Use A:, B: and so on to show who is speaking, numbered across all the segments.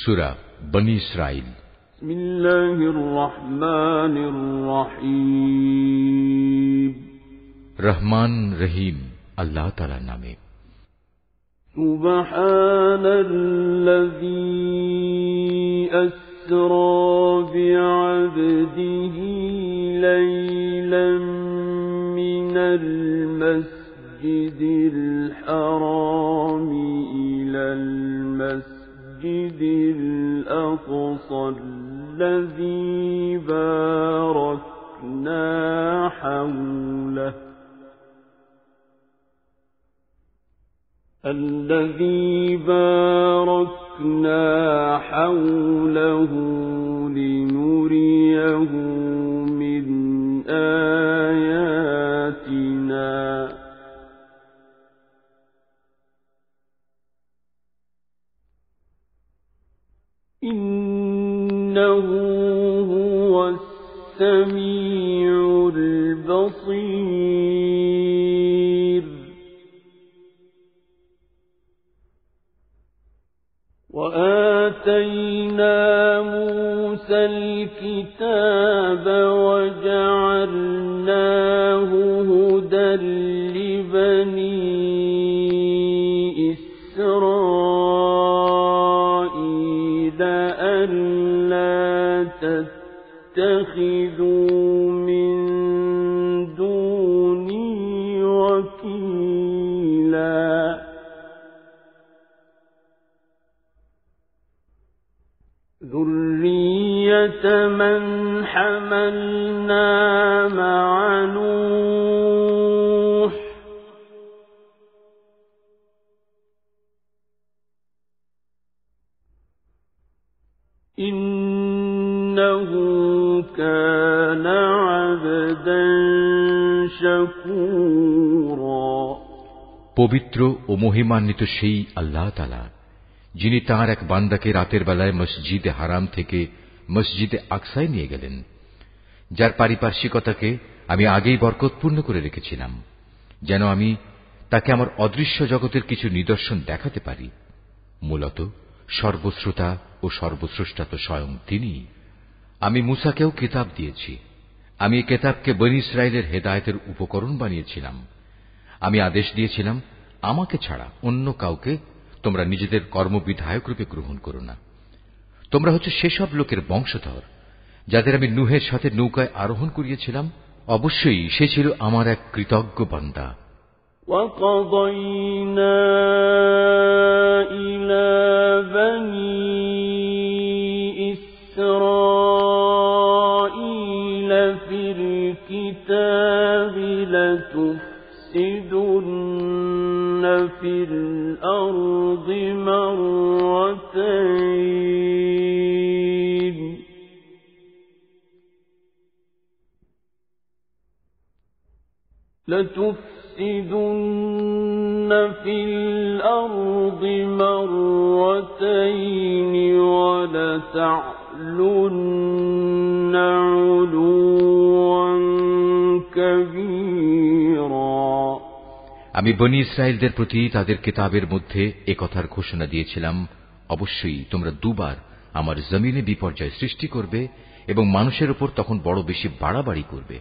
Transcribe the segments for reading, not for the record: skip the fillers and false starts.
A: সূরা বনী ইসরাঈল।
B: বিসমিল্লাহির রহমানির রহিম।
A: রহমান রহিম আল্লাহ তাআলার নামে।
B: সুবহানাল্লাযী আসরা বি'আবদিহি লাইলাম মিনাল মাসজিদিল হারামি ইলাল মাসজিদিল আকসা الذي باركنا حوله لنريه من آياتنا إنه هو السميع البصير وآتينا موسى الكتاب وجعلناه هدى لبني إسرائيل ألا تتخذوا من دوني وكيلا ذرية من حملنا مع نوح إنه كان عبدا شكورا।
A: পবিত্র ও মহিমান্বিত সেই আল্লাহ তাআলা যিনি তাঁর এক বান্দাকে রাতের বেলায় মসজিদে হারাম থেকে মসজিদে আকসায় নিয়ে গেলেন, যার পারিপার্শ্বিকতাকে আমি আগেই বরকতপূর্ণ করে রেখেছিলাম, যেন আমি তাকে আমার অদৃশ্য জগতের কিছু নিদর্শন দেখাতে পারি। মূলত সর্বশ্রোতা ও সর্বস্রষ্টা তো স্বয়ং তিনিই। আমি মূসাকেও কিতাব দিয়েছি। আমি এই কিতাবকে বনী ইসরাইলের হেদায়েতের উপকরণ বানিয়েছিলাম। আমি আদেশ দিয়েছিলাম, আমাকে ছাড়া অন্য কাউকে তোমরা নিজেদের কর্মবিধায়ক রূপে গ্রহণ করো না। তোমরা হচ্ছে সেসব লোকের বংশধর যাদের আমি নূহের সাথে নৌকায় আরোহণ করিয়েছিলাম। অবশ্যই সে ছিল আমার এক কৃতজ্ঞ বান্দা।
B: وَقَضَيْنَا إِلَى بَنِي إِسْرَائِيلَ فِي الْكِتَابِ لَتُفْسِدُنَّ فِي الْأَرْضِ مَرَّتَيْنِ في الأرض مرتين ولتعلن علوا كبيرا।
A: আমি বনী ইসরাইলদের প্রতি তাদের কিতাবের মধ্যে একথার ঘোষণা দিয়েছিলাম, অবশ্যই তোমরা দুবার আমার জমিনে বিপর্যয় সৃষ্টি করবে এবং মানুষের উপর তখন বড় বেশি বাড়াবাড়ি করবে।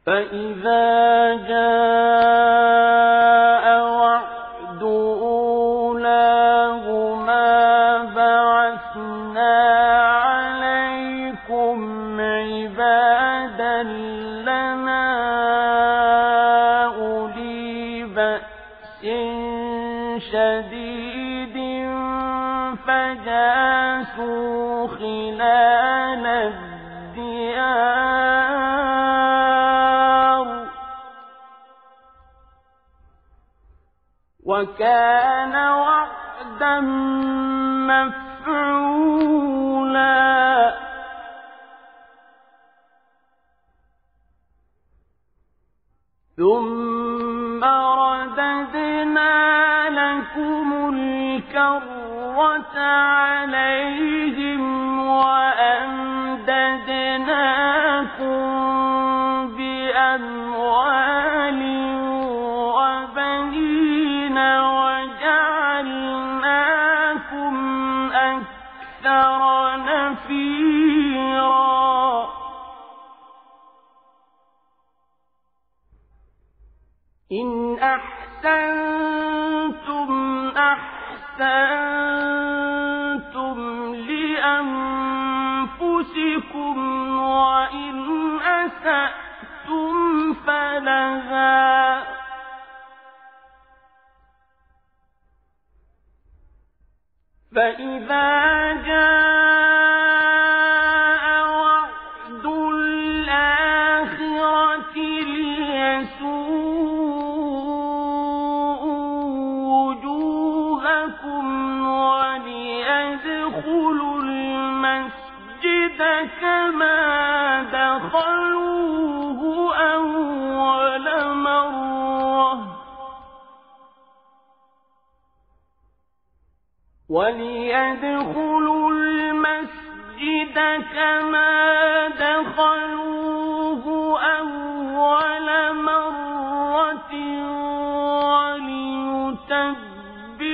B: فَإِذَا جَاءَ وَعْدُ أُولَاهُمَا بَعَثْنَا عَلَيْكُمْ عِبَادًا لَّنَا أُولِي بَأْسٍ شَدِيدٍ فَجَاسُوا خِلَالَ الدِّيَارِ وَكَانَ وَعْدًا مَّفْعُولًا ثُمَّ رَدَدْنَا لَكُمُ الْكَرَّةَ عَلَيْهِمْ وَأَمْدَدْنَاكُمْ بِأَمْوَالٍ وَبَنِينَ وَجَعَلْنَاكُمْ أَكْثَرَ أكثر نفيرا إن أحسنتم أحسنتم لأنفسكم وإن أسأتم فلها فإذا جاء وعد الآخرة ليسوءوا وجوهكم وليدخلوا المسجد كما دخلوه أول مرة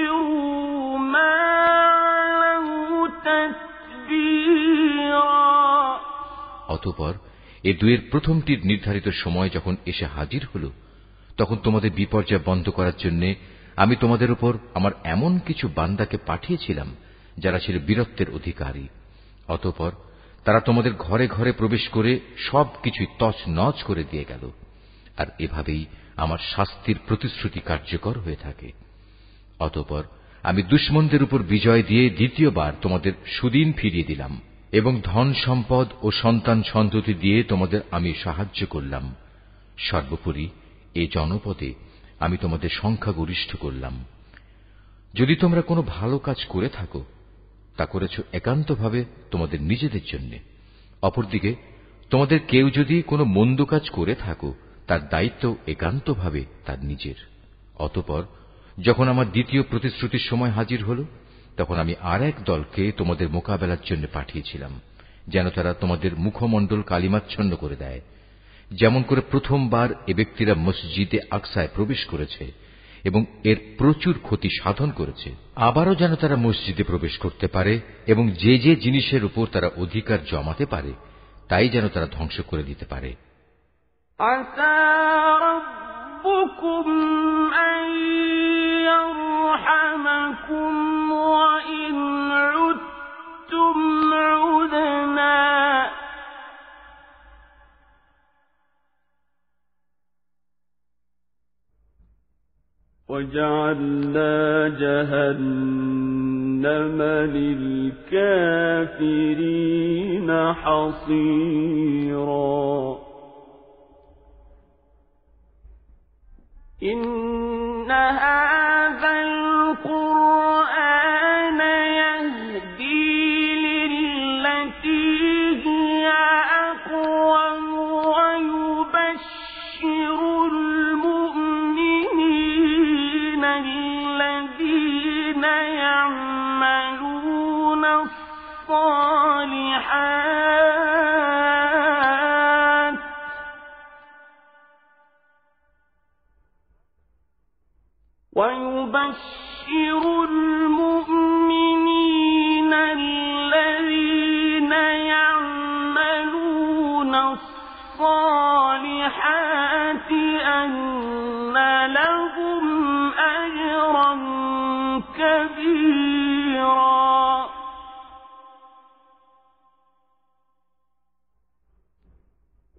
B: وليتبروا ما علوا تتبيرا
A: অতঃপর এ দুয়ের প্রথমটির নির্ধারিত সময় যখন এসে হাজির হল, তখন তোমাদের বিপর্যয় বন্ধ করার জন্য আমি তোমাদের উপর আমার এমন কিছু বান্দাকে পাঠিয়েছিলাম যারা ছিল বীরত্বের অধিকারী। অতঃপর তারা তোমাদের ঘরে ঘরে প্রবেশ করে সবকিছুই তছনছ করে দিয়ে গেল। আর এভাবেই আমার শাস্তির প্রতিশ্রুতি কার্যকর হয়ে থাকে। অতঃপর আমি দুশমনদের উপর বিজয় দিয়ে দ্বিতীয়বার তোমাদের সুদিন ফিরিয়ে দিলাম এবং ধন সম্পদ ও সন্তান সন্ততি দিয়ে তোমাদের আমি সাহায্য করলাম। সর্বোপরি এ জনপদে আমি তোমাদের সংখ্যাগরিষ্ঠ করলাম। যদি তোমরা কোনো ভালো কাজ করে থাকো, তা করেছ একান্তভাবে তোমাদের নিজেদের জন্য। অপরদিকে তোমাদের কেউ যদি কোনো মন্দ কাজ করে থাকো, তার দায়িত্ব একান্তভাবে তার নিজের। অতঃপর যখন আমার দ্বিতীয় প্রতিশ্রুতির সময় হাজির হল, তখন আমি আর এক দলকে তোমাদের মোকাবেলার জন্য পাঠিয়েছিলাম, যেন তারা তোমাদের মুখমণ্ডল কালিমাচ্ছন্ন করে দেয়, যেমন করে প্রথমবার এ ব্যক্তিরা মসজিদে আকসায় প্রবেশ করেছে এবং এর প্রচুর ক্ষতি সাধন করেছে। আবারও যেন তারা মসজিদে প্রবেশ করতে পারে এবং যে যে জিনিসের উপর তারা অধিকার জমাতে পারে তাই যেন তারা ধ্বংস করে দিতে পারে।
B: আসা রাব্বুকুম আন ইয়ারহামাকুম ওয়া ইন উদতুম উদনা وَجَعَلْنَا جَهَنَّمَ لِلْكَافِرِينَ حَصِيرًا إِنَّ هَذَا الْقُرْآنَ يَهْدِي لِلَّتِي هِيَ أَقْوَمُ وَيُبَشِّرُ الذين يعملون الصالحات ويبشر المؤمنين الذين يعملون الصالحات أن لهم أجرا كبيرا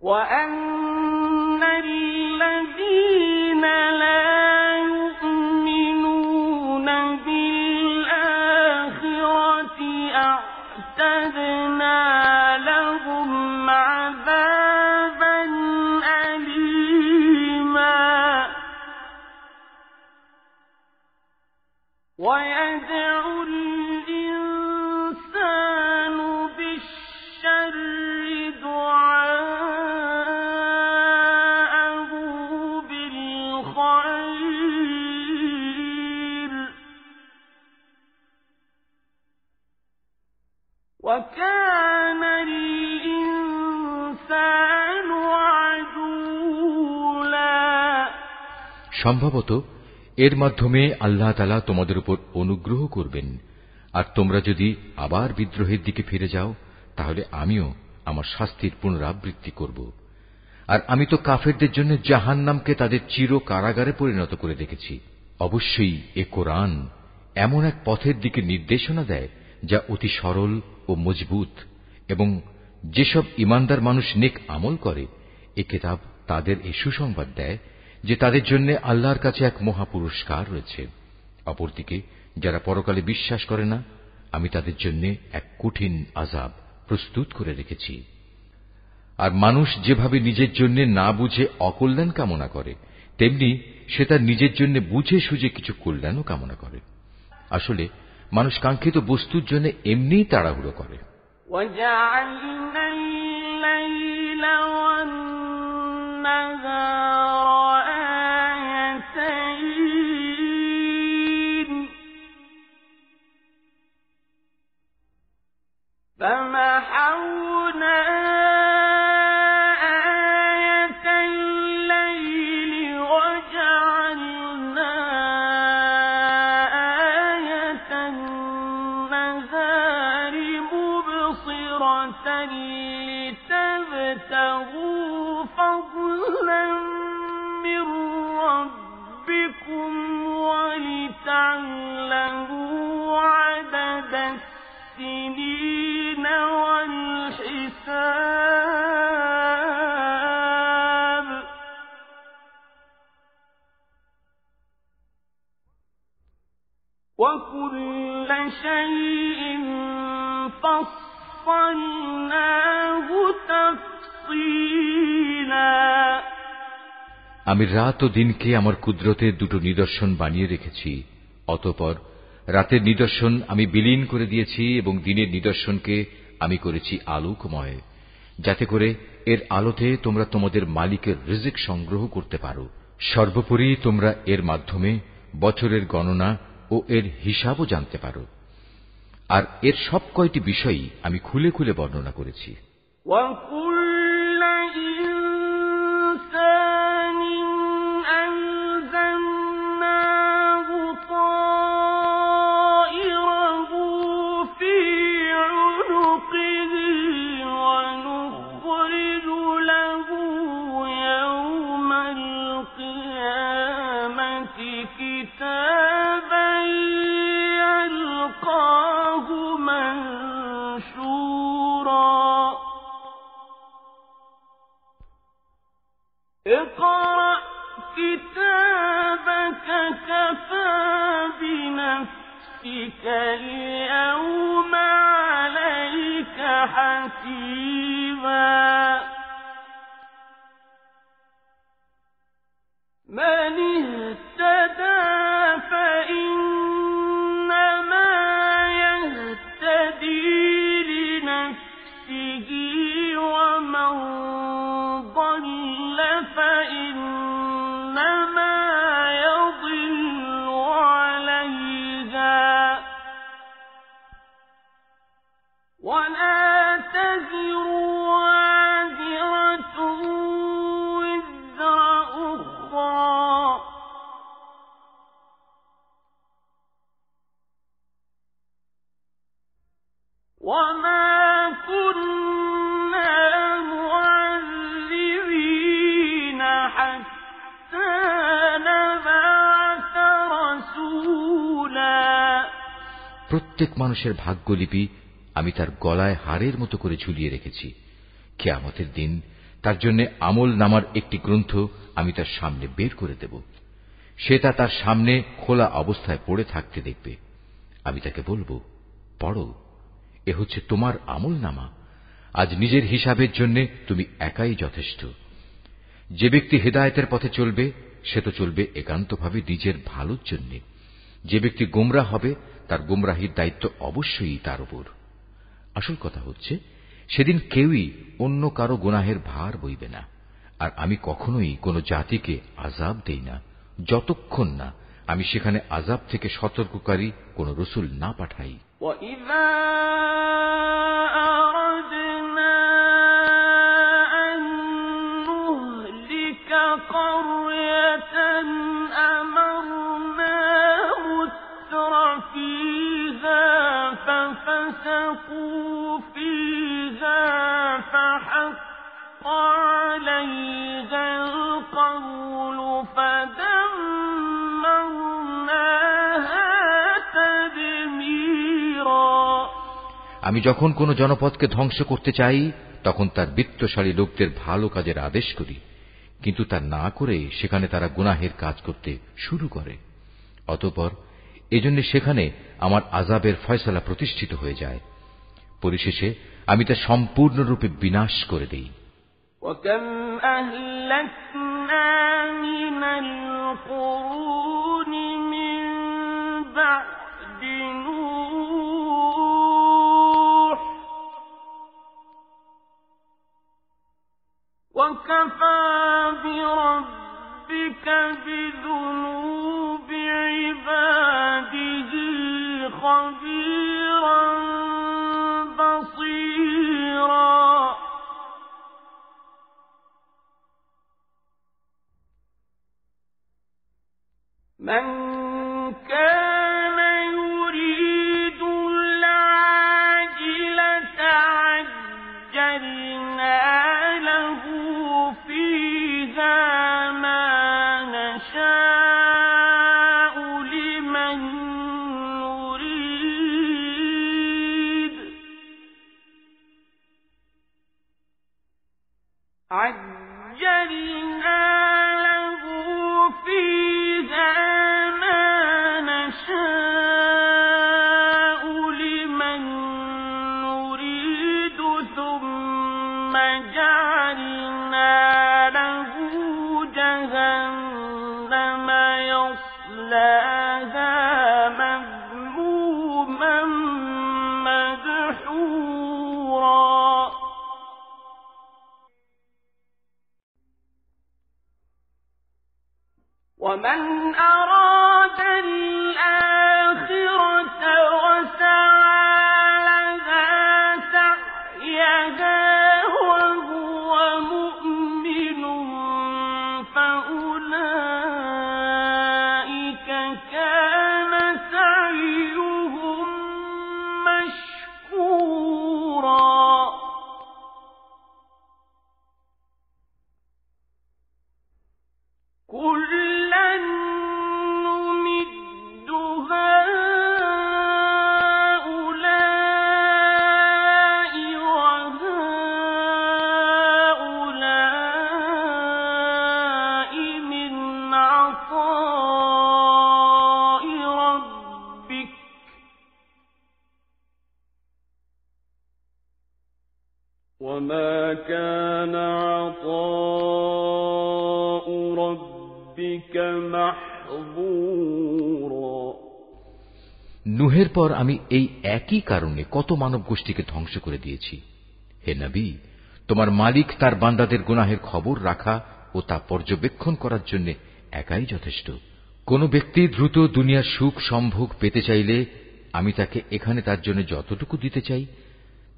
B: وأن الذين لا يؤمنون بالآخرة أعتدنا لهم عذابا أليما ويدعو الإنسان بالشر دعاءه بالخير وكان الإنسان عجولا
A: সম্ভবত এর মাধ্যমে আল্লাহ তাআলা তোমাদের উপর অনুগ্রহ করবেন আর তোমরা যদি আবার বিদ্রোহের দিকে ফিরে যাও তাহলে আমিও আমার শাস্তির পুনরাবৃত্তি করব। আর আমি তো কাফেরদের জন্য জাহান্নামকে তাদের চির কারাগারে পরিণত করে রেখেছি। অবশ্যই এ কোরআন এমন এক পথের দিকে নির্দেশনা দেয় যা অতি সরল ও মজবুত, এবং যেসব ঈমানদার মানুষ নেক আমল করে এ কিতাব তাদের এই সুসংবাদ দেয় যে তাদের জন্য আল্লাহর কাছে এক মহা পুরস্কার রয়েছে। অপরদিকে যারা পরকালে বিশ্বাস করে না, আমি তাদের জন্য এক কঠিন আযাব প্রস্তুত করে রেখেছি। আর মানুষ যেভাবে নিজের জন্য না বুঝে অকল্যাণ কামনা করে, তেমনি সে তার নিজের জন্য বুঝে সুঝে কিছু কল্যাণও কামনা করে। আসলে মানুষ কাঙ্ক্ষিত বস্তুর জন্য এমনিই তাড়াহুড়ো করে।
B: فمحونا آية الليل وجعلنا آية النهار مبصرة لتبتغوا فضلا من ربكم ولتعلموا عدد السنين والحساب وكل شيء فصلناه تفصيلا।
A: আমি রাত ও দিনকে আমার কুদরতের দুটো নিদর্শন বানিয়ে রেখেছি। অতঃপর রাতের নিদর্শন আমি বিলীন করে দিয়েছি এবং দিনের নিদর্শনকে আমি করেছি আলোকময়, যাতে করে এর আলোতে তোমরা তোমাদের মালিকের রিজিক সংগ্রহ করতে পারো। সর্বোপরি তোমরা এর মাধ্যমে বছরের গণনা ও এর হিসাবও জানতে পারো। আর এর সব কয়টি বিষয়ই আমি খুলে খুলে বর্ণনা করেছি।
B: اقرأ كتابك كفى بنفسك اليوم عليك حسيبا من اهتدى فإنما يهتدي لنفسه ومن ضل فإنما يضل عليها ولا تزر وازرة وزر أخرى وما كنا معذبين حتى نبعث رسولا।
A: প্রত্যেক মানুষের ভাগ্যলিপি আমি তার গলায় হাড়ের মতো করে ঝুলিয়ে রেখেছি। কিয়ামতের দিন তার জন্য আমল নামার একটি গ্রন্থ আমি তার সামনে বের করে দেব। সে তা তার সামনে খোলা অবস্থায় পড়ে থাকতে দেখবে। আমি তাকে বলবো, পড়ো, এ হচ্ছে তোমার আমল নামা। আজ নিজের হিসাবের জন্য তুমি একাই যথেষ্ট। যে ব্যক্তি হেদায়েতের পথে চলবে সে তো চলবে একান্তভাবে নিজের ভালোর জন্য। যে ব্যক্তি গোমরাহ হবে তার গোমরাহির দায়িত্ব অবশ্যই তার উপর। আসল কথা হচ্ছে সেদিন কেউই অন্য কারো গুনাহের ভার বইবে না। আর আমি কখনোই কোনো জাতিকে আযাব দেই না যতক্ষণ না আমি সেখানে আযাব থেকে সতর্ককারী কোন রাসূল না পাঠাই।
B: وَإِذَا أَرَدْنَا أَن نُّهْلِكَ قَرْيَةً أَمَرْنَا مُتْرَفِيهَا فيها فحق عليها القول فدمرناها تدميرا।
A: আমি যখন কোন জনপদকে ধ্বংস করতে চাই তখন তার বিত্তশালী লোকদের ভালো কাজের আদেশ করি, কিন্তু তা না করে সেখানে তারা গুনাহের কাজ করতে শুরু করে। অতঃপর এজন্য সেখানে আমার আযাবের ফয়সালা প্রতিষ্ঠিত হয়ে যায়। পরিশেষে আমি তা সম্পূর্ণরূপে বিনাশ করে দেই।
B: وَكَمْ أَهْلَكْنَا مِنَ الْقُرُونِ مِنْ بَعْدِ نُوحٍ وَكَفَى بِرَبِّكَ بِذُنُوبِ عِبَادِهِ خَبِيرًا بَصِيرًا। من كان يريد العاجلة عجلنا له فيها ما نشاء لمن نريد عجلنا له فيها ومن أراد الآخرة وسعى لها سعيها وهو مؤمن فأولئك كان سعيهم مشكورا। كلا نمد هؤلاء وهؤلاء من عطاء ربك وما كان عطاء ربك محظورا।
A: নূহের পর আমি এই একই কারণে কত মানব গোষ্ঠীকে ধ্বংস করে দিয়েছি। হে নবী, তোমার মালিক তার বান্দাদের গুনাহের খবর রাখা ও তা পর্যবেক্ষণ করার জন্য একাই যথেষ্ট। কোন ব্যক্তি দ্রুত দুনিয়ার সুখ সম্ভোগ পেতে চাইলে আমি তাকে এখানে তার জন্য যতটুকু দিতে চাই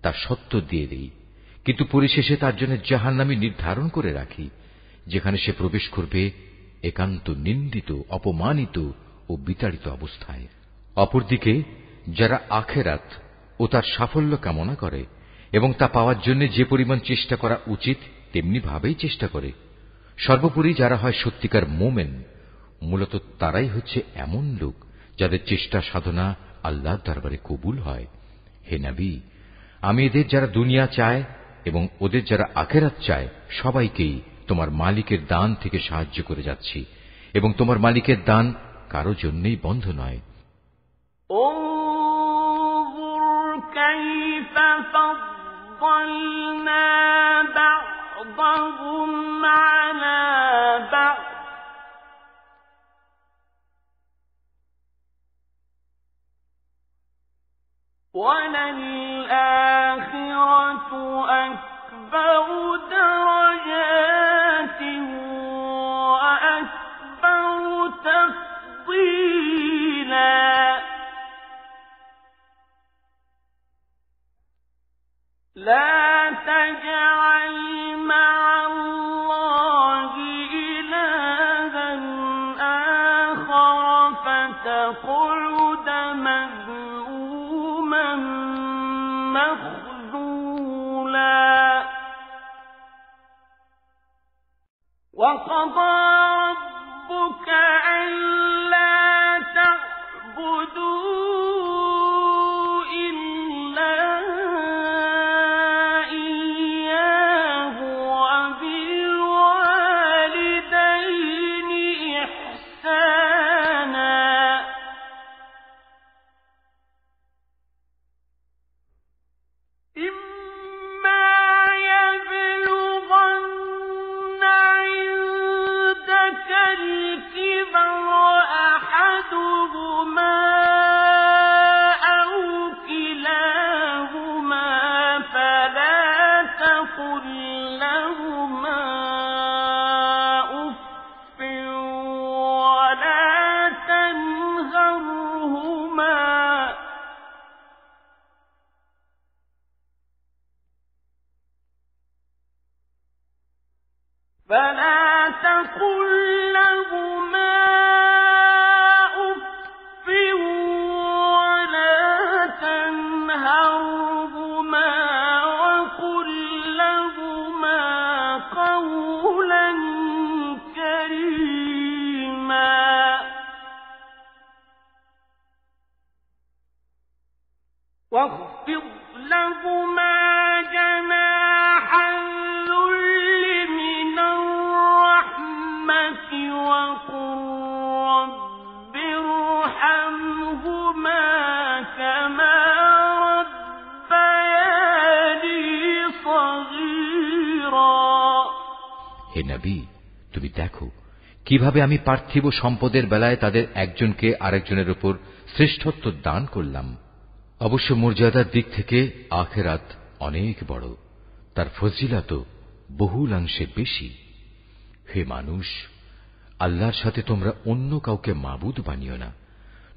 A: তা সত্য দিয়ে দিই, কিন্তু পরিশেষে তার জন্য জাহান্নামী নির্ধারণ করে রাখি, যেখানে সে প্রবেশ করবে একান্ত নিন্দিত, অপমানিত ও বিতাড়িত অবস্থায়। অপরদিকে যারা আখিরাত ও তার সাফল্য কামনা করে এবং তা পাওয়ার জন্য যে পরিমাণ চেষ্টা করা উচিত তেমনি ভাবেই চেষ্টা করে, সর্বোপরি যারা হয় সত্যিকার মোমেন, মূলত তারাই হচ্ছে এমন লোক যাদের চেষ্টা সাধনা আল্লাহর দরবারে কবুল হয়। হে নবী, আমি এদের যারা দুনিয়া চায় এবং ওদের যারা আখিরাত চায় সবাইকেই তোমার মালিকের দান থেকে সাহায্য করে যাচ্ছি, এবং তোমার মালিকের দান কারো জন্যই বন্ধ নয়।
B: انظر كيف فضلنا بعضهم على بعض وللآخرة أكبر درجات وأكبر تفضيلا لا تجعل مع الله إلها آخر فتقعد مذموما مخذولا وقضى ربك ألا تعبدوا إلا إياه وبالوالدين إحسانا فلا تقل لهما أف ولا تنهرهما وقل لهما قولا كريما واخفض لهما جناح وقل رب ارحمهما كما ربياني صغيرا
A: হে নবী, তুমি দেখো কিভাবে আমি পার্থিব সম্পদের বেলায় তাদের একজনকে আরেকজনের উপর শ্রেষ্ঠত্ব দান করলাম। অবশ্য মর্যাদার দিক থেকে আখিরাত অনেক বড়, তার ফজিলাতও বহুলাংশে বেশি। হে মানুষ, আল্লাহর সাথে তোমরা অন্য কাউকে মাবুদ বানিও না,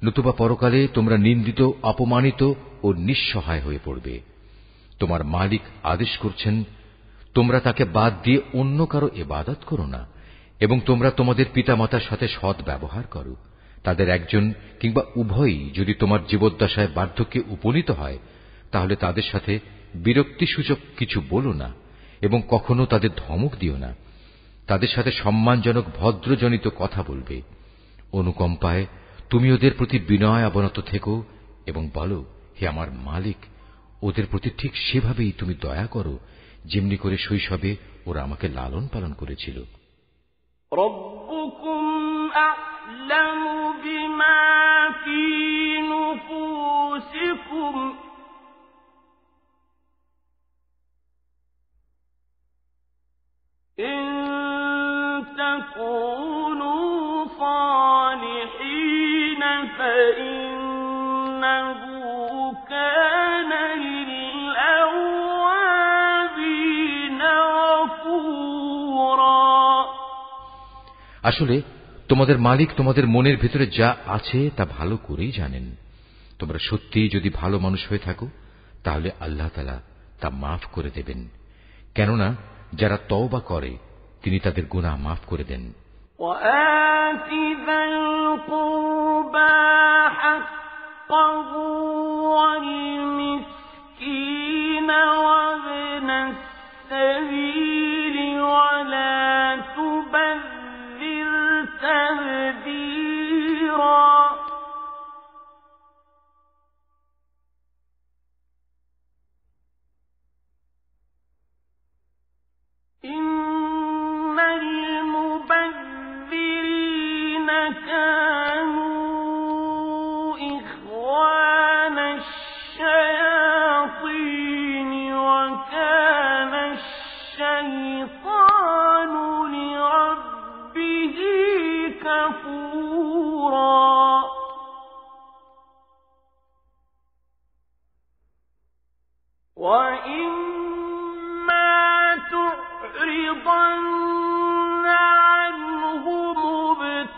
A: নতুবা পরকালে তোমরা নিন্দিত, অপমানিত ও নিঃসহায় হয়ে পড়বে। তোমার মালিক আদেশ করছেন, তোমরা তাকে বাদ দিয়ে অন্য কারো ইবাদত করো না, এবং তোমরা তোমাদের পিতামাতার সাথে সৎ ব্যবহার করো। তাদের একজন কিংবা উভয়ই যদি তোমার জীবদ্দশায় বার্ধক্যে উপনীত হয়, তাহলে তাদের সাথে বিরক্তিসূচক কিছু বলো না এবং কখনো তাদের ধমক দিও না। তাদের সাথে সম্মানজনক ভদ্রজনিত কথা বলবে। অনুকম্পায় তুমি ওদের প্রতি বিনয় অবনত থেকো এবং বলো, হে আমার মালিক, ওদের প্রতি ঠিক সেভাবেই তুমি দয়া করো যেমনি করে শৈশবে ওরা আমাকে লালন পালন করেছিল।
B: রব্বুকুম আ'লামু বিমা ফী নুফুসিকুম ইন تكونوا صالحين فإنه كان للأوابين غفورا
A: আসলে তোমাদের মালিক তোমাদের মনের ভিতরে যা আছে তা ভালো করেই জানেন। তোমরা সত্যিই যদি ভালো মানুষ হয়ে থাকো তাহলে আল্লাহ তাআলা তা মাফ করে দেবেন, কেননা যারা তওবা করে তিনি তাদের গুনাহ মাফ করে দেন।
B: وآت ذا القربى حقه والمسكين وابن السبيل ولا تبذر تبذيرا إن المبذرين كانوا إخوان الشياطين وكان الشيطان لربه كفورا وإما تعرضن عنهم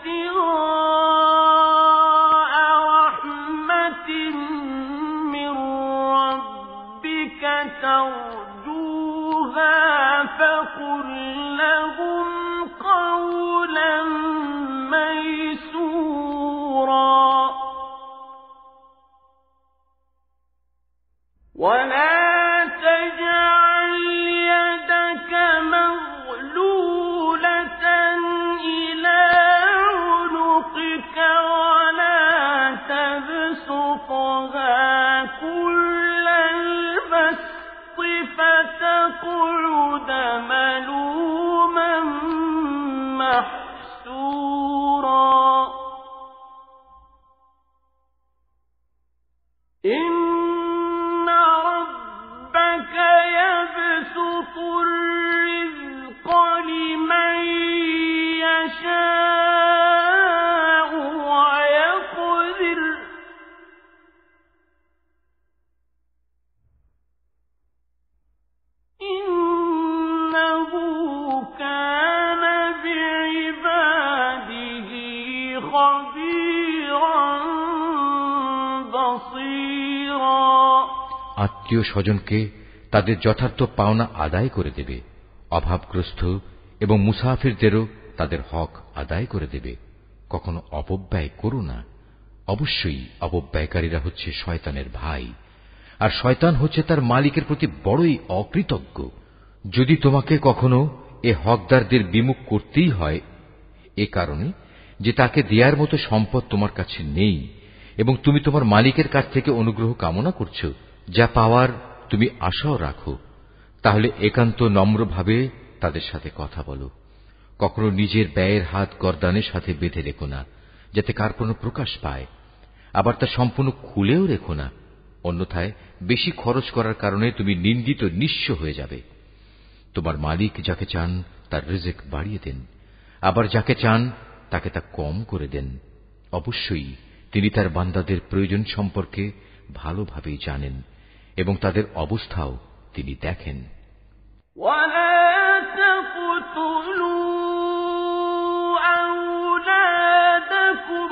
B: ابتغاء رحمة من ربك ترجوها فقل لهم قولا ميسورا ولا تجعل يدك مغلولة يقعد ملوما محسورا إن ربك يبسط الرزق لمن يشاء ويقدر إنه كان بعباده خبيرا بصيرا
A: আত্মীয় স্বজনকে তাদের যথার্থ পাওনা আদায় করে দেবে, অভাবগ্রস্ত এবং মুসাফিরদেরও তাদের হক আদায় করে দেবে। কখনো অপব্যয় করো না। অবশ্যই অপব্যয়কারীরা হচ্ছে শয়তানের ভাই, আর শয়তান হচ্ছে তার মালিকের প্রতি বড়ই অকৃতজ্ঞ। যদি তোমাকে কখনো এ হকদারদের বিমুখ করতেই হয় এ কারণে যে তাকে দেয়ার মতো সম্পদ তোমার কাছে নেই এবং তুমি তোমার মালিকের কাছ থেকে অনুগ্রহ কামনা করছো, যা পাওয়ার তুমি আশাও রাখো, তাহলে একান্ত নম্রভাবে তাদের সাথে কথা বলো। কখনো নিজের ব্যয়ের হাত গর্দানের সাথে বেঁধে রেখো না, যাতে কার কোনো প্রকাশ পায়। আবার তা সম্পূর্ণ খুলেও রেখো না, অন্যথায় বেশি খরচ করার কারণে তুমি নিন্দিত নিঃস্ব হয়ে যাবে। তোমার মালিক যাকে চান তার রিজিক বাড়িয়ে দেন, আবার যাকে চান তাকে তা কম করে দেন। অবশ্যই তিনি তার বান্দাদের প্রয়োজন সম্পর্কে ভালোভাবেই জানেন এবং তাদের অবস্থাও তিনি দেখেন।
B: ولا تقتلوا أولادكم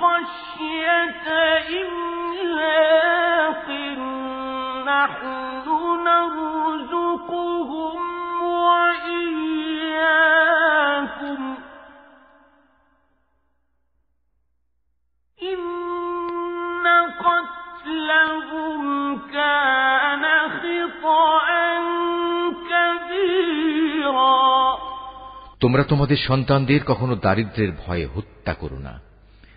B: خشية إملاق نحن نرزقهم وإياكم إن قتلهم كان خطأ كبيرا
A: তোমরা তোমাদের সন্তানদের কখনো দারিদ্র্যের ভয়ে হত্যা করো না।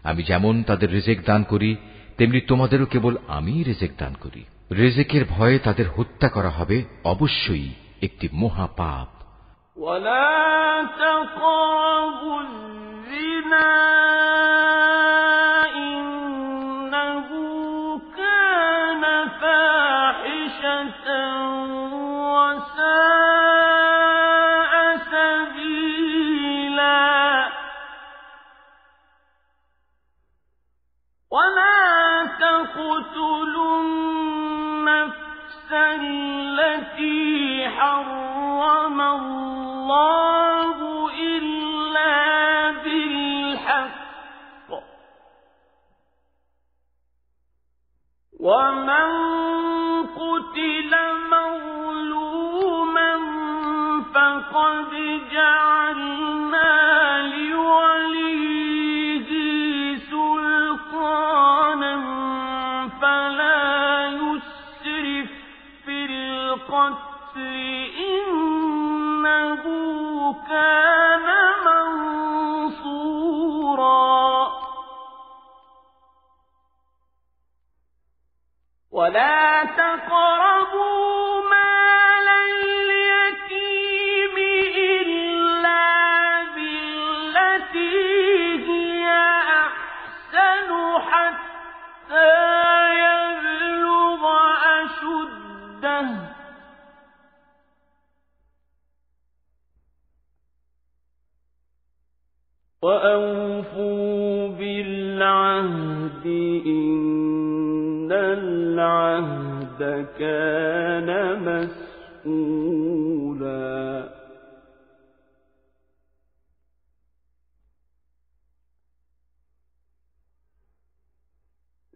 A: আমি যেমন তাদের রিজিক দান করি, তেমনি তোমাদেরও কেবল আমিই রিজিক দান করি। রিজিকের ভয়ে তাদের হত্যা করা হবে অবশ্যই একটি মহা পাপ।
B: ولا تقربوا الزنا إنه كان فاحشة وساء سبيلا ولا تقتلوا النفس التي حرم الله إلا بالحق ومن قتل مظلوما فقد جعلنا لوليه سلطانا فلا يسرف في القتل إنه كان منصورا ولا تقربوا مال اليتيم إلا بالتي هي أحسن حتى يبلغ أشده وأوفوا بالعهد إن العهد كان مسؤولا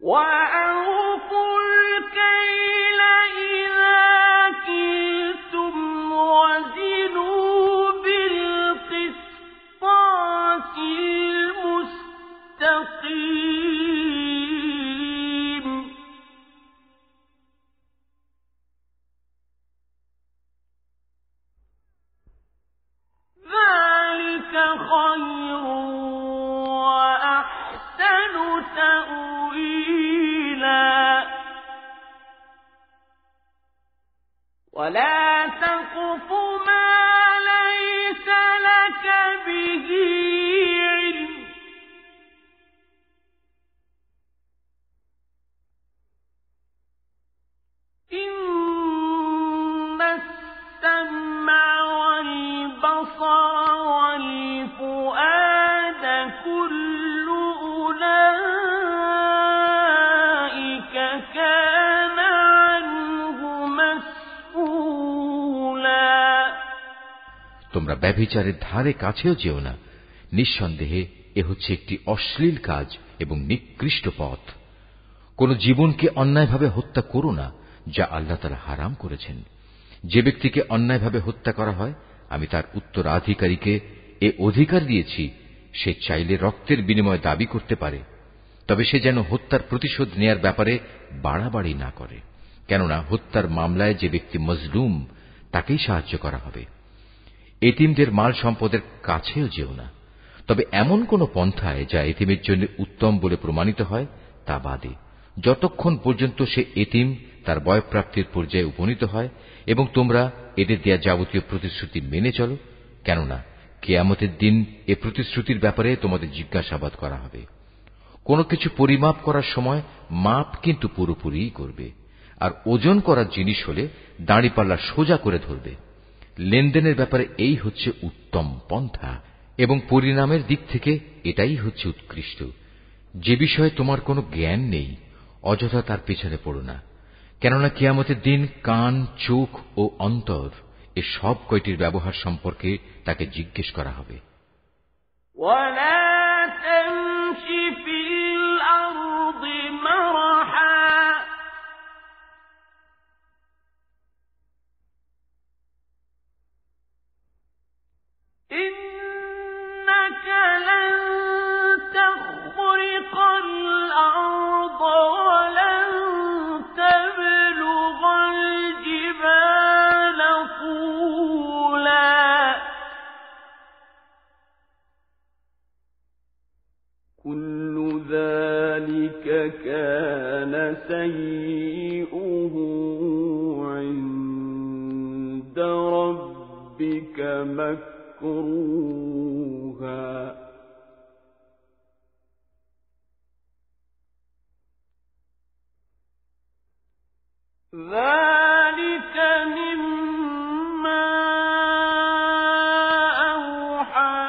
B: وأوفوا الكيل إذا كلتم وزنوا بالقسطاس المستقيم ذلك خير وأحسن تأويلا ولا تقل
A: তোমরা ব্যভিচারের ধারে কাছেও যেও না। নিঃসন্দেহে এ হচ্ছে একটি অশ্লীল কাজ এবং নিকৃষ্ট পথ। কোন জীবনকে অন্যায়ভাবে হত্যা করো না, যা আল্লাহ তাআলা হারাম করেছেন। যে ব্যক্তিকে অন্যায়ভাবে হত্যা করা হয়, আমি তার উত্তরাধিকারীকে এ অধিকার দিয়েছি, সে চাইলে রক্তের বিনিময়ে দাবি করতে পারে, তবে সে যেন হত্যার প্রতিশোধ নেয়ার ব্যাপারে বাড়াবাড়ি না করে, কেননা হত্যার মামলায় যে ব্যক্তি মজলুম তাকেই সাহায্য করা হবে। এতিমদের মাল সম্পদের কাছেও যেও না, তবে এমন কোন পন্থায় যা এতিমের জন্য উত্তম বলে প্রমাণিত হয় তা বাদে, যতক্ষণ পর্যন্ত সে এতিম তার বয়ঃপ্রাপ্তির পর্যায়ে উপনীত হয় এবং তোমরা এদের দেয়া যাবতীয় প্রতিশ্রুতি মেনে চলো, কেননা কিয়ামতের দিন এ প্রতিশ্রুতির ব্যাপারে তোমাদের জিজ্ঞাসাবাদ করা হবে। কোনো কিছু পরিমাপ করার সময় মাপ কিন্তু পুরোপুরিই করবে, আর ওজন করার জিনিস হলে দাঁড়িপাল্লা সোজা করে ধরবে। লেনদেনের ব্যাপারে এই হচ্ছে উত্তম পন্থা এবং পরিণামের দিক থেকে এটাই হচ্ছে উৎকৃষ্ট। যে বিষয়ে তোমার কোনো জ্ঞান নেই, অযথা তার পেছনে পড়ো না, কেননা কিয়ামতের দিন কান, চোখ ও অন্তর এ সব কয়টির ব্যবহার সম্পর্কে তাকে জিজ্ঞেস করা হবে।
B: إنك لن تخرق الأرض ولن تبلغ الجبال طولا كل ذلك كان سيئه عند ربك مكروها ذلك مما أوحى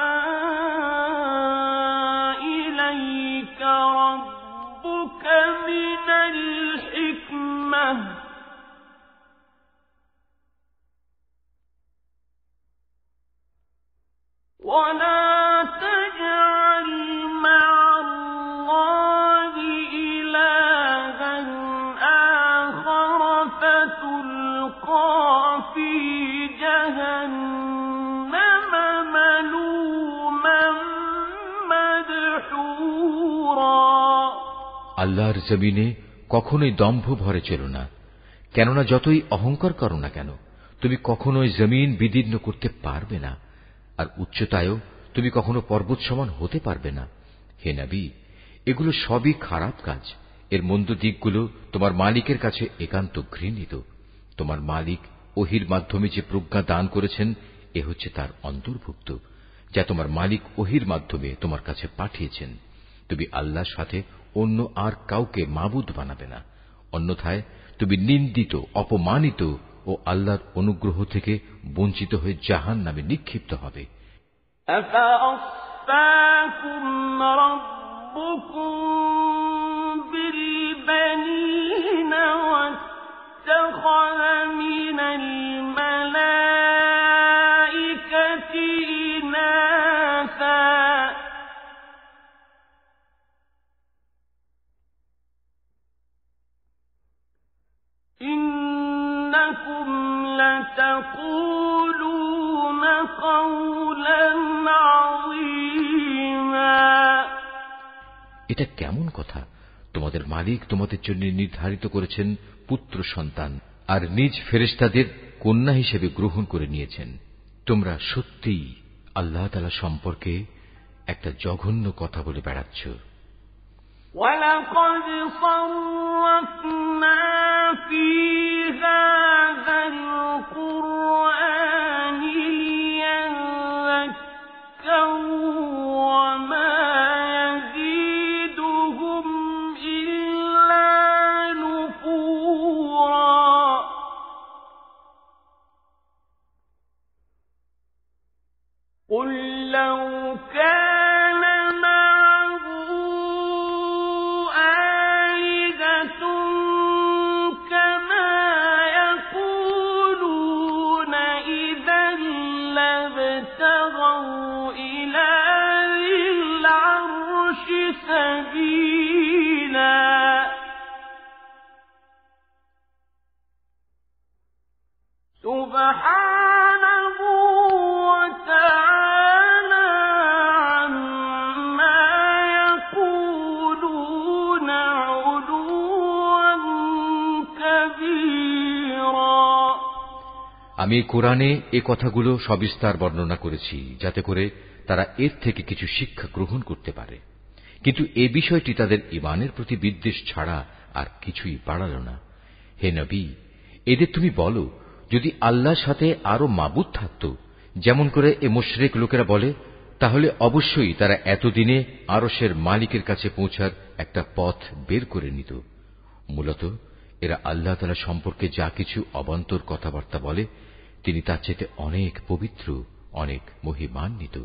B: إليك ربك من الحكمة ولا تجعل مع الله إلها آخر فتلقى في جهنم ملوما مدحورا
A: আল্লাহর জমিনে কখনোই দম্ভ ভরে চলো না, কেননা যতই অহংকার করো না কেন, তুমি কখনোই জমিন বিদীর্ণ করতে পারবে না, আর উচ্চতায়ও তুমি কখনো পর্বত সমান হতে পারবে না। হে নবী, এগুলো সবই খারাপ কাজ। এর মন্দ দিকগুলো তোমার মালিকের কাছে একান্ত ঘৃণিত। তোমার মালিক ওহির মাধ্যমে যে প্রজ্ঞা দান করেছেন, এ হচ্ছে তার অন্তর্ভুক্ত, যা তোমার মালিক ওহির মাধ্যমে তোমার কাছে পাঠিয়েছেন। তুমি আল্লাহর সাথে অন্য আর কাউকে মাবুদ বানাবে না, অন্যথায় তুমি নিন্দিত, অপমানিত ও আল্লাহর অনুগ্রহ থেকে বঞ্চিত হয়ে জাহান্নামে নিক্ষিপ্ত হবে।
B: أفأصفاكم ربكم بالبنين واتخذ من الملائكة إناثا إنكم لتقولون قولا عظيما
A: এটা কেমন কথা? তোমাদের মালিক তোমাদের জন্য নির্ধারিত করেছেন পুত্র সন্তান, আর নিজ ফেরেশতাদের কন্যা হিসেবে গ্রহণ করে নিয়েছেন। তোমরা সত্যিই আল্লাহ তাআলা সম্পর্কে একটা জঘন্য কথা বলে বেড়াচ্ছ।
B: وَلَقَدْ صَرَّفْنَا فِي هَذَا الْقُرْآنِ لِيَذَّكَّرُوا وَمَا يَزِيدُهُمْ إِلَّا نُفُورًا قُل لَّوْ كَانَ مَعَهُ آلِهَةٌ كَمَا سبحانه وتعالى عما يقولون علوا كبيرا।
A: আমি কোরআনে এ কথাগুলো সবিস্তার বর্ণনা করেছি যাতে করে তারা এর থেকে কিছু শিক্ষা গ্রহণ করতে পারে, কিন্তু এ বিষয়টি তাদের ঈমানের প্রতি বিদ্বেষ ছাড়া আর কিছুই বাড়াল না। হে নবী, এদের তুমি বলো, যদি আল্লাহর সাথে আরো মাবুদ থাকত যেমন করে এ মুশরিক লোকেরা বলে, তাহলে অবশ্যই তারা এতদিনে আরশের মালিকের কাছে পৌঁছার একটা পথ বের করে নিত। মূলত এরা আল্লাহ তাআলা সম্পর্কে যা কিছু অবান্তর কথাবার্তা বলে, তিনি তার চেয়ে অনেক পবিত্র, অনেক মহিমান্বিত।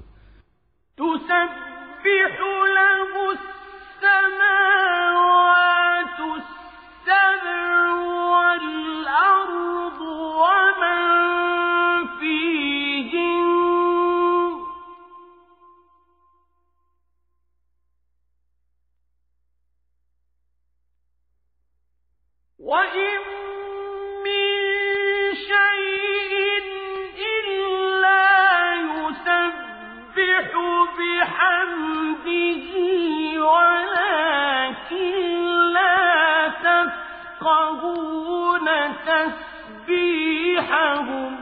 B: তুসাব্বিহু লাহু আস-সামাওয়াতু আস-সাব'উ ওয়াল আরদু ওয়া মান ফীহিন ওয়া ইন মিন শাইইন ইল্লা ইউসাব্বিহু বিহামদিহি ওয়ালাকিন লা তাফকাহুনা তাসবীহাহুম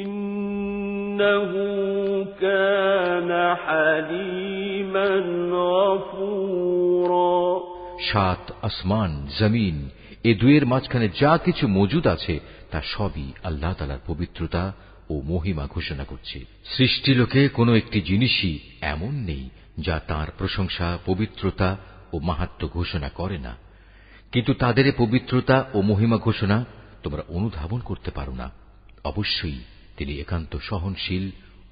B: ইন্নাহু কানা হালিমান গফুরা।
A: সাত আসমান, জমিন, এ দুয়ের মাঝখানে যা কিছু মজুদ আছে তা সবই আল্লাহ তাআলার পবিত্রতা ও মহিমা ঘোষণা করছে। সৃষ্টিলোকে কোনো একটি জিনিসই এমন নেই যা তার প্রশংসা, পবিত্রতা ও মাহাত্ম্য ঘোষণা করে না, কিন্তু তাদের পবিত্রতা ও মহিমা ঘোষণা তোমরা অনুধাবন করতে পারো না। অবশ্যই তিনি একান্ত সহনশীল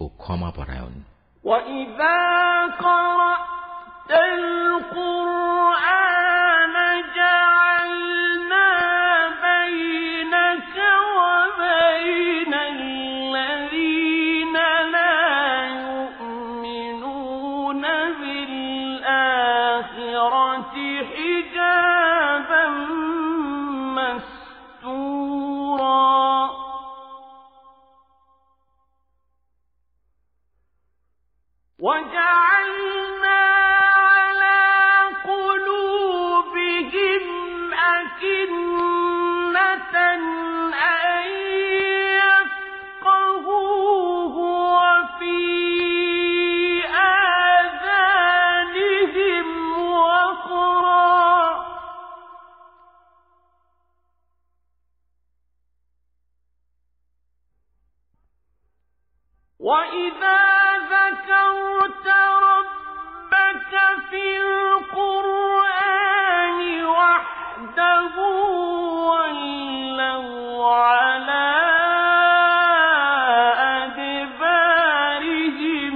A: ও ক্ষমাপরায়ণ।
B: وَإِذَا قَرَأْتَ الْقُرْآنَ جَعَلْنَا بَيْنَكَ وَبَيْنَ الَّذِينَ لَا يُؤْمِنُونَ بِالْآخِرَةِ حِجَابًا مَّسْتُورًا وَجَعَلْنَا عَلَى قُلُوبِهِمْ أَكِنَّةً أَن يَفْقَهُوهُ وَفِي آذَانِهِمْ وَقْرًا وَإِذَا ذَكَرْتَ رَبَّكَ فِي الْقُرْآنِ وَحْدَهُ وَلَّوْا عَلَىٰ أَدْبَارِهِمْ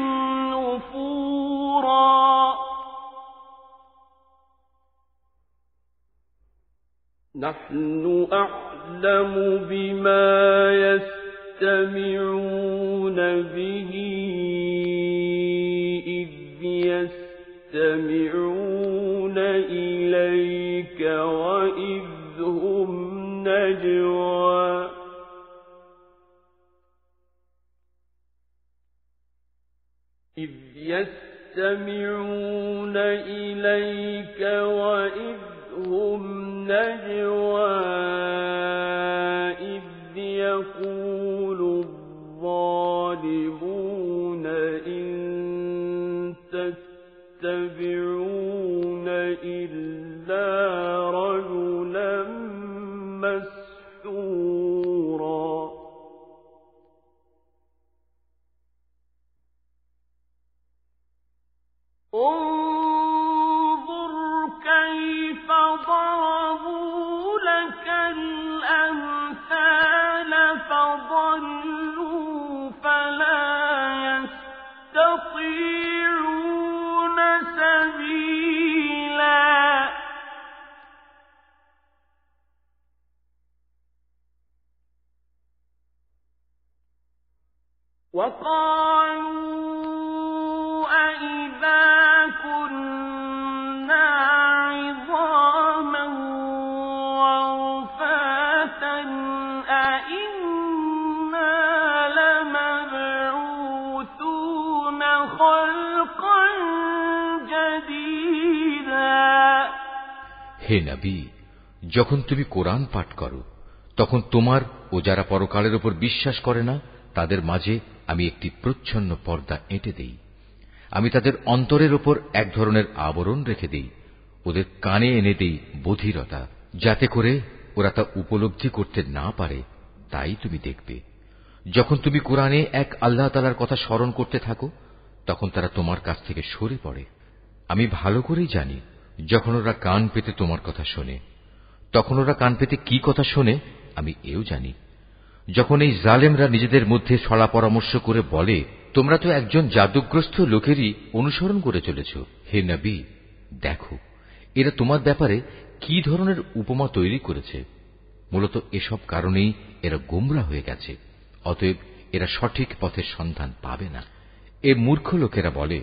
B: نُفُورًا نَحْنُ أَعْلَمُ بِمَا يستمعون به إذ يستمعون إليك وإذ هم نجوى إذ يستمعون إليك وإذ هم نجوى إذ يقول الظالمون إن تتبعون إلا رجلا مسحورا انظر كيف ضربوا لك
A: হে নবী, যখন তুমি কোরআন পাঠ করো তখন তোমার ও যারা পরকালের উপর বিশ্বাস করে না তাদের মাঝে আমি একটি প্রচ্ছন্ন পর্দা এঁটে দেই। আমি তাদের অন্তরের উপর এক ধরনের আবরণ রেখে দেই, ওদের কানে এনে দেই বধিরতা, যাতে করে ওরা তা উপলব্ধি করতে না পারে। তাই তুমি দেখবে যখন তুমি কোরআনে এক আল্লাহ তাআলার কথা স্মরণ করতে থাকো তখন তারা তোমার কাছ থেকে সরে পড়ে। আমি ভালো করেই জানি যখন ওরা কান পেতে তোমার কথা শোনে তখন ওরা কান পেতে কি কথা শোনে আমি এও জানি। যখন এই জালেমরা নিজেদের মধ্যে ছলা পরামর্শ করে বলে তোমরা তো একজন জাদুগ্রস্ত লোকেরই অনুসরণ করে চলেছ, হে নবী দেখো এরা তোমার ব্যাপারে কি ধরনের উপমা তৈরি করেছে। মূলত এসব কারণেই এরা গোমরা হয়ে গেছে, অতএব এরা সঠিক পথের সন্ধান পাবে না। এ মূর্খ লোকেরা বলে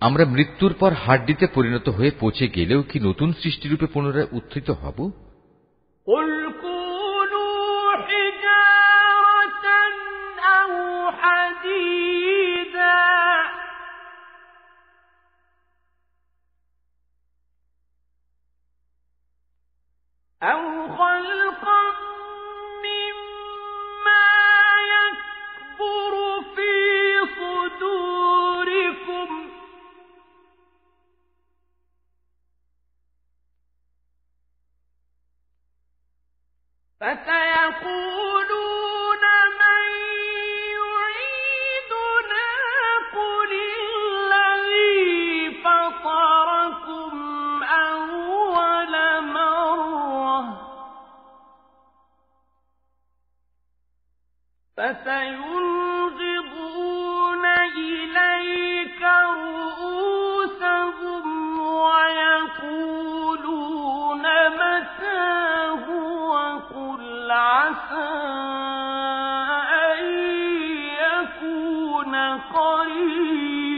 A: আমরা মৃত্যুর পর হাড্ডিতে পরিণত হয়ে পচে গেলেও কি নতুন সৃষ্টিরূপে পুনরায় উত্থিত হব?
B: أو خلقا مما يكبر في صدوركم فسيقولون من يعيدنا قل الذي فطركم أول مرة فسينغضون إليك رؤوسهم ويقولون متى هو قل عسى أن يكون قريبا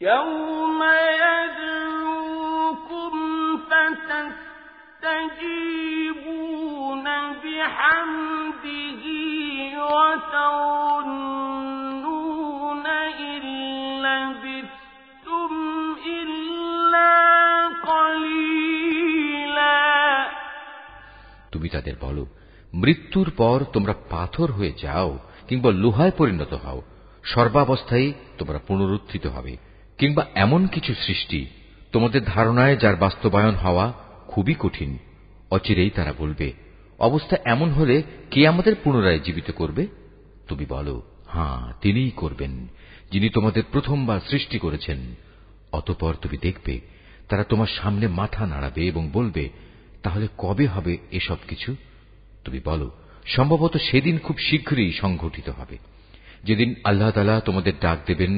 B: يوم يدعوكم فتستجيبون بحمده وتظنون إن لبثتم إلا قليلا।
A: তুমি তাদের বলো মৃত্যুর পর তোমরা পাথর হয়ে যাও কিংবা লোহায় পরিণত হও, সর্বাবস্থায় তোমরা পুনরুত্থিত হবে। কিংবা এমন কিছু সৃষ্টি তোমাদের ধারণায় যার বাস্তবায়ন হওয়া খুবই কঠিন, অচিরেই তারা বলবে অবস্থা এমন হলে কে আমাদের পুনরায় জীবিত করবে? তুমি বলো হ্যাঁ তিনিই করবেন, যিনি তোমাদের প্রথমবার সৃষ্টি করেছেন। অতঃপর তুমি দেখবে তারা তোমার সামনে মাথা নাড়াবে এবং বলবে তাহলে কবে হবে এসব কিছু? তুমি বলো সম্ভবত সেদিন খুব শীঘ্রই সংঘটিত হবে, যেদিন আল্লাহ তাআলা তোমাদের ডাক দেবেন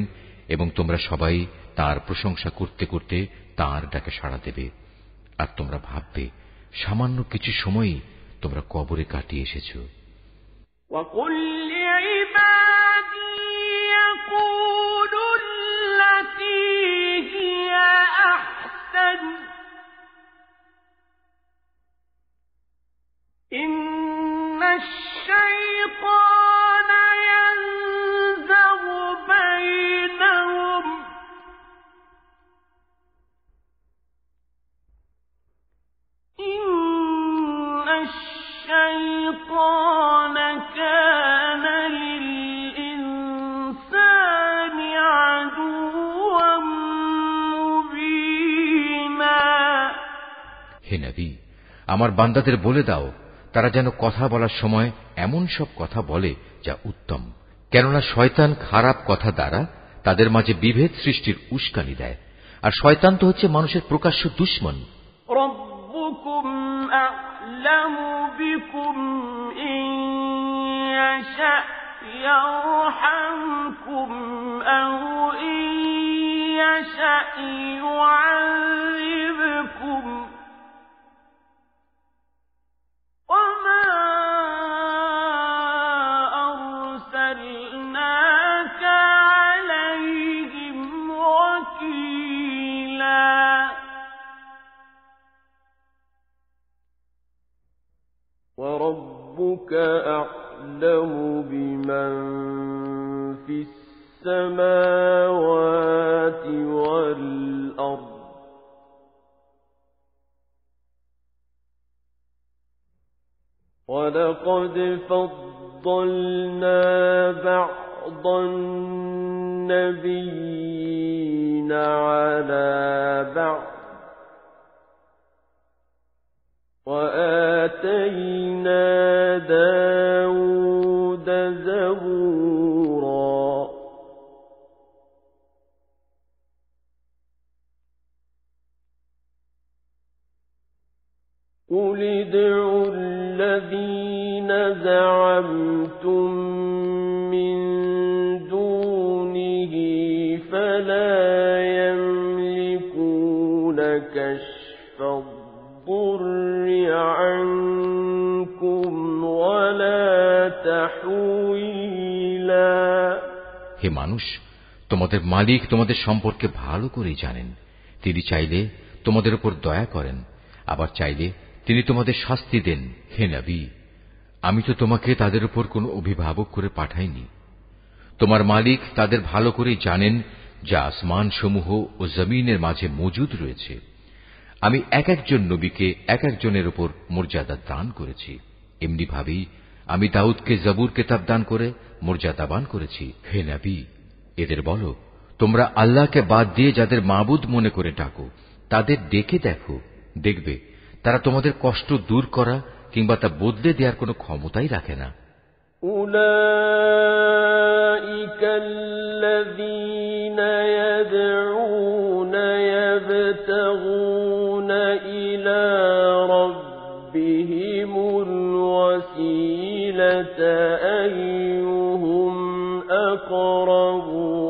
A: এবং তোমরা সবাই তার প্রশংসা করতে করতে তার ডাকে সাড়া দেবে। আর তোমরা ভাববে সামান্য কিছু সময়ই তোমরা কবরে কাটিয়ে এসেছো।
B: وقل لعبادي يقولوا التي هي أحسن إن الشيطان ينزغ بينهم إن الشيطان كان للإنسان عدوا مبينا।
A: হে নবী, আমার বান্দাদের বলে দাও তারা যেন কথা বলার সময় এমন সব কথা বলে যা উত্তম, কেননা শয়তান খারাপ কথা দ্বারা তাদের মাঝে বিভেদ সৃষ্টির উস্কানি দেয়, আর শয়তান তো হচ্ছে মানুষের প্রকাশ্য দুশমন।
B: ربكم أعلم بكم إن يشأ يرحمكم أو إن يشأ يعذبكم وما أرسلناك عليهم وكيلا। وربك أعلم بمن
C: من في السماوات والأرض ولقد فضلنا بعض النبيين على بعض وآتينا داود زبورا قل ادعوا الذين زعمتم من دونه فلا يملكون كشف الضر عنكم ولا تحويلا
A: হে মানুষ, তোমাদের মালিক তোমাদের সম্পর্কে ভালো করেই জানেন। তিনি চাইলে তোমাদের উপর দয়া করেন, আবার চাইলে তিনি তোমাদের শাস্তি দেন। হে নবী, আমি তো তোমাকে তাদের উপর কোনো অভিভাবক করে পাঠাইনি। তোমার মালিক তাদের ভালো করেই জানেন যা আসমান সমূহ ও জমিনের মাঝে মজুদ রয়েছে। আমি এক একজন নবীকে এক একজনের উপর মর্যাদা দান করেছি। এমনি ভাবেই আমি দাউদকে জবুর কিতাব দান করে মর্যাদাবান করেছি। হে নবী, এদের বলো, তোমরা আল্লাহকে বাদ দিয়ে যাদের মাবুদ মনে করে ডাকো, তাদের ডেকে দেখো, দেখবে তারা তোমাদের কষ্ট দূর করা কিংবা তা বদলে দেওয়ার কোনো ক্ষমতাই রাখে না।
C: أولئك الذين يدعون يبتغون إلى ربهم الوسيلة أيهم أقرب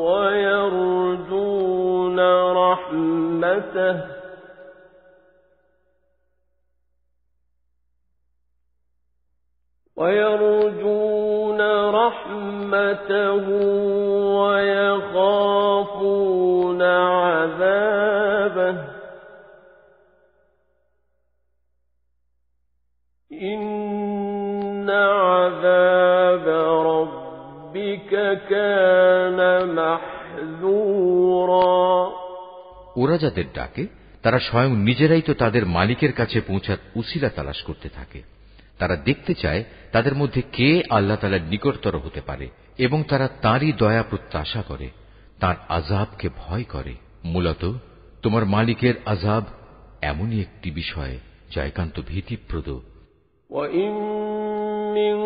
C: ويرجون رحمته ويخافون عذابه إن عذاب ربك كان محذورا
A: ওরা যাদের ডাকে তারা স্বয়ং নিজেরাই তো তাদের মালিকের কাছে পৌঁছার উসিলা তালাশ করতে থাকে। তারা দেখতে চায় তাদের মধ্যে কে আল্লাহ তাআলার নিকটতর হতে পারে এবং তারা তাঁরই দয়া প্রত্যাশা করে, তাঁর আযাবকে ভয় করে। মূলত তোমার মালিকের আযাব এমনই একটি বিষয় যা একান্ত ভীতিপ্রদ।
C: وَإِن مِّن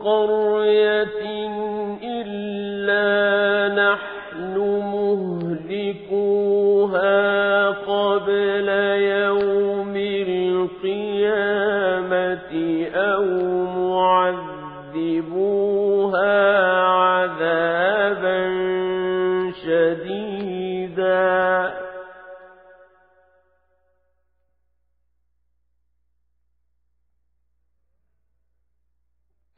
C: قَرْيَةٍ إِلَّا نَحْنُ مُهْلِكُوهَا قَبْلَ يَوْمِ الْقِيَامَةِ أَوْ مُعَذِّبُوهَا عَذَابًا شَدِيدًا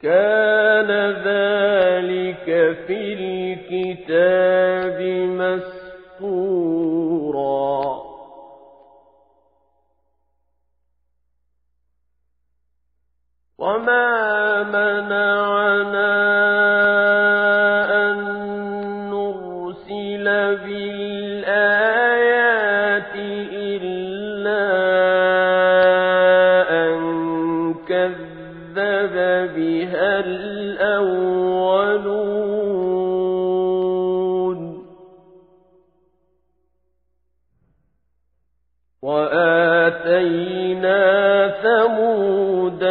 C: كان ذلك في الكتاب مسطورا وما منعنا أن نرسل بالآيات إلا أن كذب بها الأولون وآتينا ثمود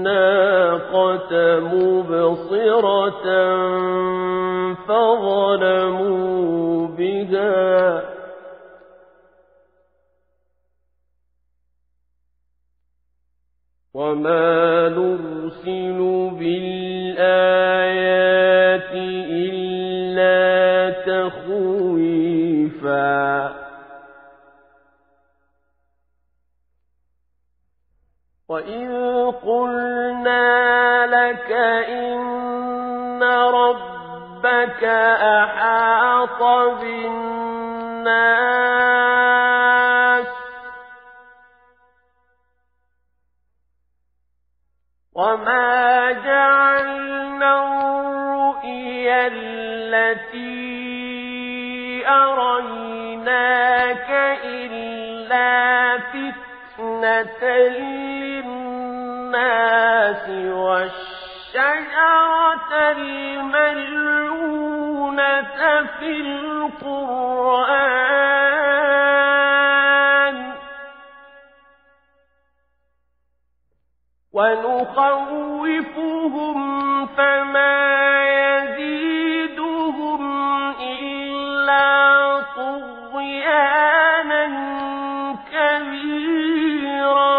C: الناقة مبصرة فظلموا بها وما نرسل بالآيات إلا تخويفا وإذ قلنا لك إن ربك أحاط بالناس وما جعلنا التي أريناك إلا فتنة للناس والشجرة الملعونة في القرآن ونخوفهم فما يزيدهم إلا طغيانا كبيرا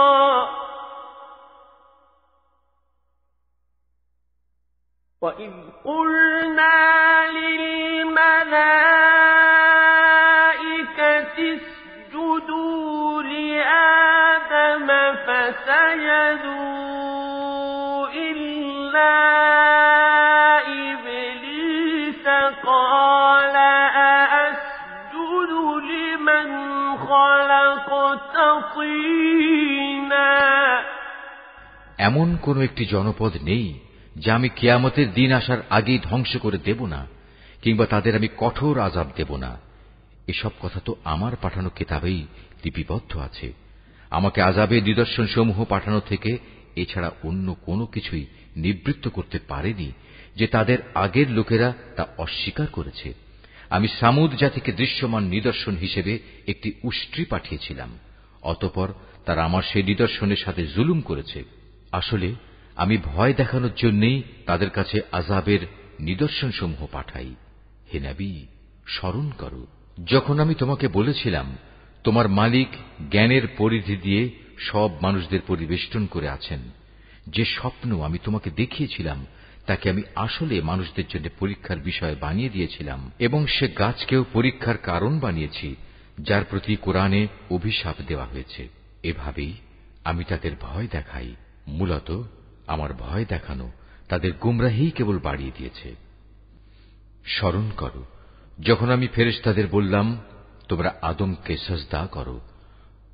C: وإذ قلنا للملائكة اسجدوا لآدم فسجدوا إلا إبليس قال أأسجد لمن خلقت طينا
A: এমন কোন একটি জনপদ নেই যা আমি কিয়ামতের দিন আসার আগেই ধ্বংস করে দেব না, কিংবা তাদের আমি কঠোর আযাব দেব না। এসব কথা তো আমার পাঠানো কিতাবেই লিপিবদ্ধ আছে। আমাকে আযাবের নিদর্শন সমূহ পাঠানো থেকে এছাড়া অন্য কোনো কিছুই নিবৃত্ত করতে পারেনি যে তাদের আগের লোকেরা তা অস্বীকার করেছে। আমি সামুদ জাতিকে দৃশ্যমান নিদর্শন হিসেবে একটি উষ্ট্রি পাঠিয়েছিলাম, অতঃপর তারা আমার সেই নিদর্শনের সাথে জুলুম করেছে। আসলে আমি ভয় দেখানোর জন্যই তাদের কাছে আযাবের নিদর্শন সমূহ পাঠাই। হে নবী, স্মরণ করো যখন আমি তোমাকে বলেছিলাম তোমার মালিক জ্ঞানের পরিধি দিয়ে সব মানুষদের পরিবেষ্টন করে আছেন। যে স্বপ্ন আমি তোমাকে দেখিয়েছিলাম তাকে আমি আসলে মানুষদের জন্য পরীক্ষার বিষয় বানিয়ে দিয়েছিলাম, এবং সে গাছকেও পরীক্ষার কারণ বানিয়েছি যার প্রতি কোরআনে অভিশাপ দেওয়া হয়েছে। এভাবেই আমি তাদের ভয় দেখাই। মূলত আমার ভয় দেখানো তাদের গুমরাহি কেবল বাড়িয়ে দিয়েছে। স্মরণ করো যখন আমি ফেরেশতাদের বললাম তোমরা আদমকে সিজদা করো,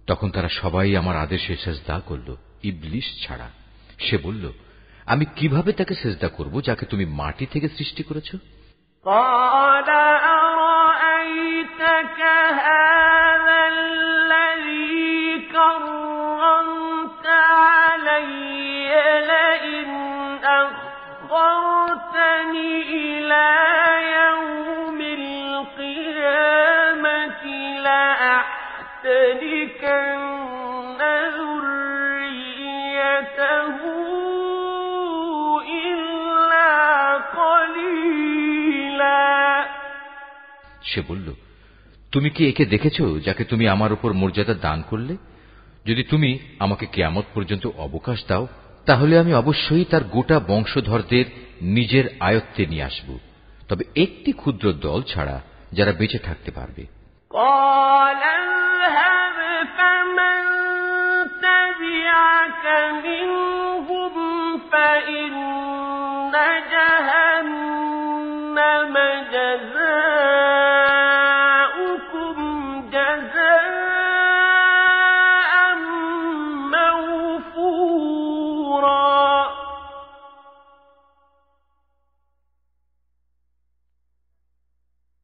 A: তখন তারা সবাই আমার আদেশে সিজদা করল, ইবলিস ছাড়া। সে বলল, আমি কিভাবে তাকে সিজদা করব যাকে তুমি মাটি থেকে সৃষ্টি করেছো?
C: قال أرأيتك هذا الذي كرمت علي لئن أخرتني إلى يوم القيامة لأحتركن ذريته إلا قليلا।
A: সে বলল, তুমি কি একে দেখেছো যাকে তুমি আমার উপর মর্যাদা দান করলে? যদি তুমি আমাকে কিয়ামত পর্যন্ত অবকাশ দাও তাহলে আমি অবশ্যই তার গোটা বংশধরদের নিজের আয়ত্তে নিয়ে আসব, তবে একটি ক্ষুদ্র দল ছাড়া যারা বেঁচে থাকতে পারবে।
C: قال اذهب فمن تبعك منهم فإن جهنم جزاؤكم جزاء موفورا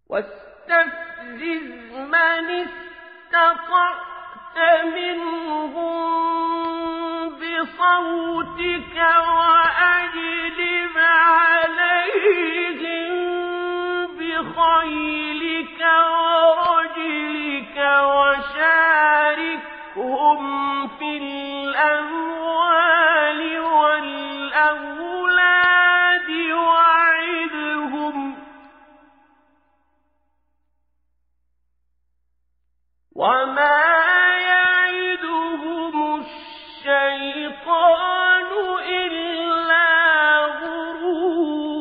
C: واستفزز من استطعت منهم بصوتك وأجلب عليهم بخيلك ورجلك وشاركهم في الأموال والأولاد وعدهم وما يعدهم الشيطان إلا غرورا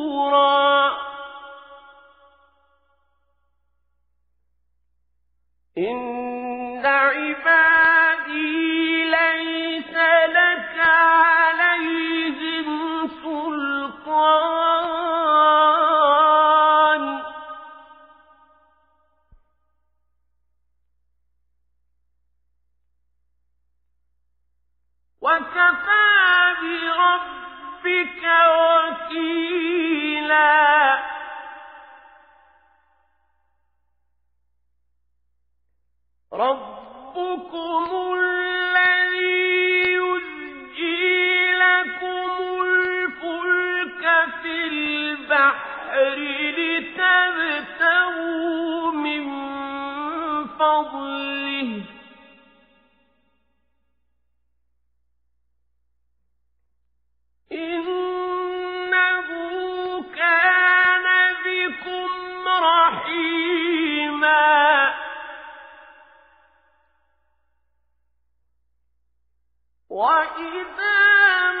C: البحر لتبتغوا من فضله إنه كان بكم رحيما وإذا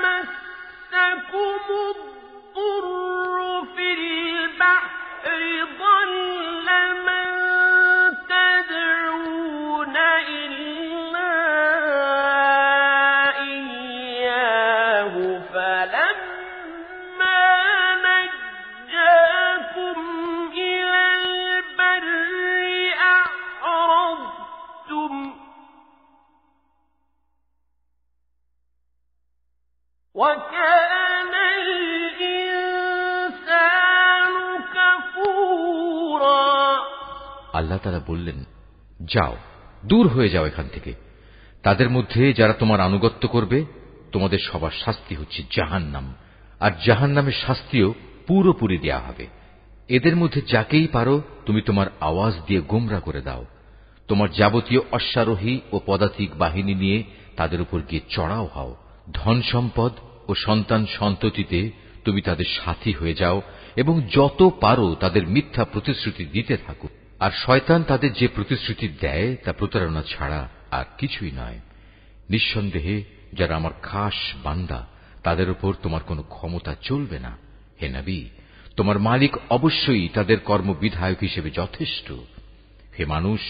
C: مسكم الضر في البحر ضل من تدعون إلا إياه فلما نجاكم إلى البر أعرضتم وكان الإنسان كفورا
A: আল্লাহ তাআলা বললেন, যাও, দূর হয়ে যাও এখান থেকে। তাদের মধ্যে যারা তোমার আনুগত্য করবে তোমাদের সবার শাস্তি হচ্ছে জাহান্নাম, আর জাহান্নামের শাস্তিও পুরোপুরি দেয়া হবে। এদের মধ্যে যাকেই পারো তুমি তোমার আওয়াজ দিয়ে গোমরা করে দাও। তোমার যাবতীয় অশ্বারোহী ও পদাতিক বাহিনী নিয়ে তাদের উপর গিয়ে চড়াও হও। ধন সম্পদ ও সন্তান সন্ততিতে তুমি তাদের সাথী হয়ে যাও এবং যত পারো তাদের মিথ্যা প্রতিশ্রুতি দিতে থাকো। আর শয়তান তাদের যে প্রতিশ্রুতি দেয় তা প্রতারণা ছাড়া আর কিছুই নয়। নিঃসন্দেহে যারা আমার খাস বান্দা তাদের উপর তোমার কোনো ক্ষমতা চলবে না। হে নবী, তোমার মালিক অবশ্যই তাদের কর্মবিধায়ক হিসেবে যথেষ্ট। হে মানুষ,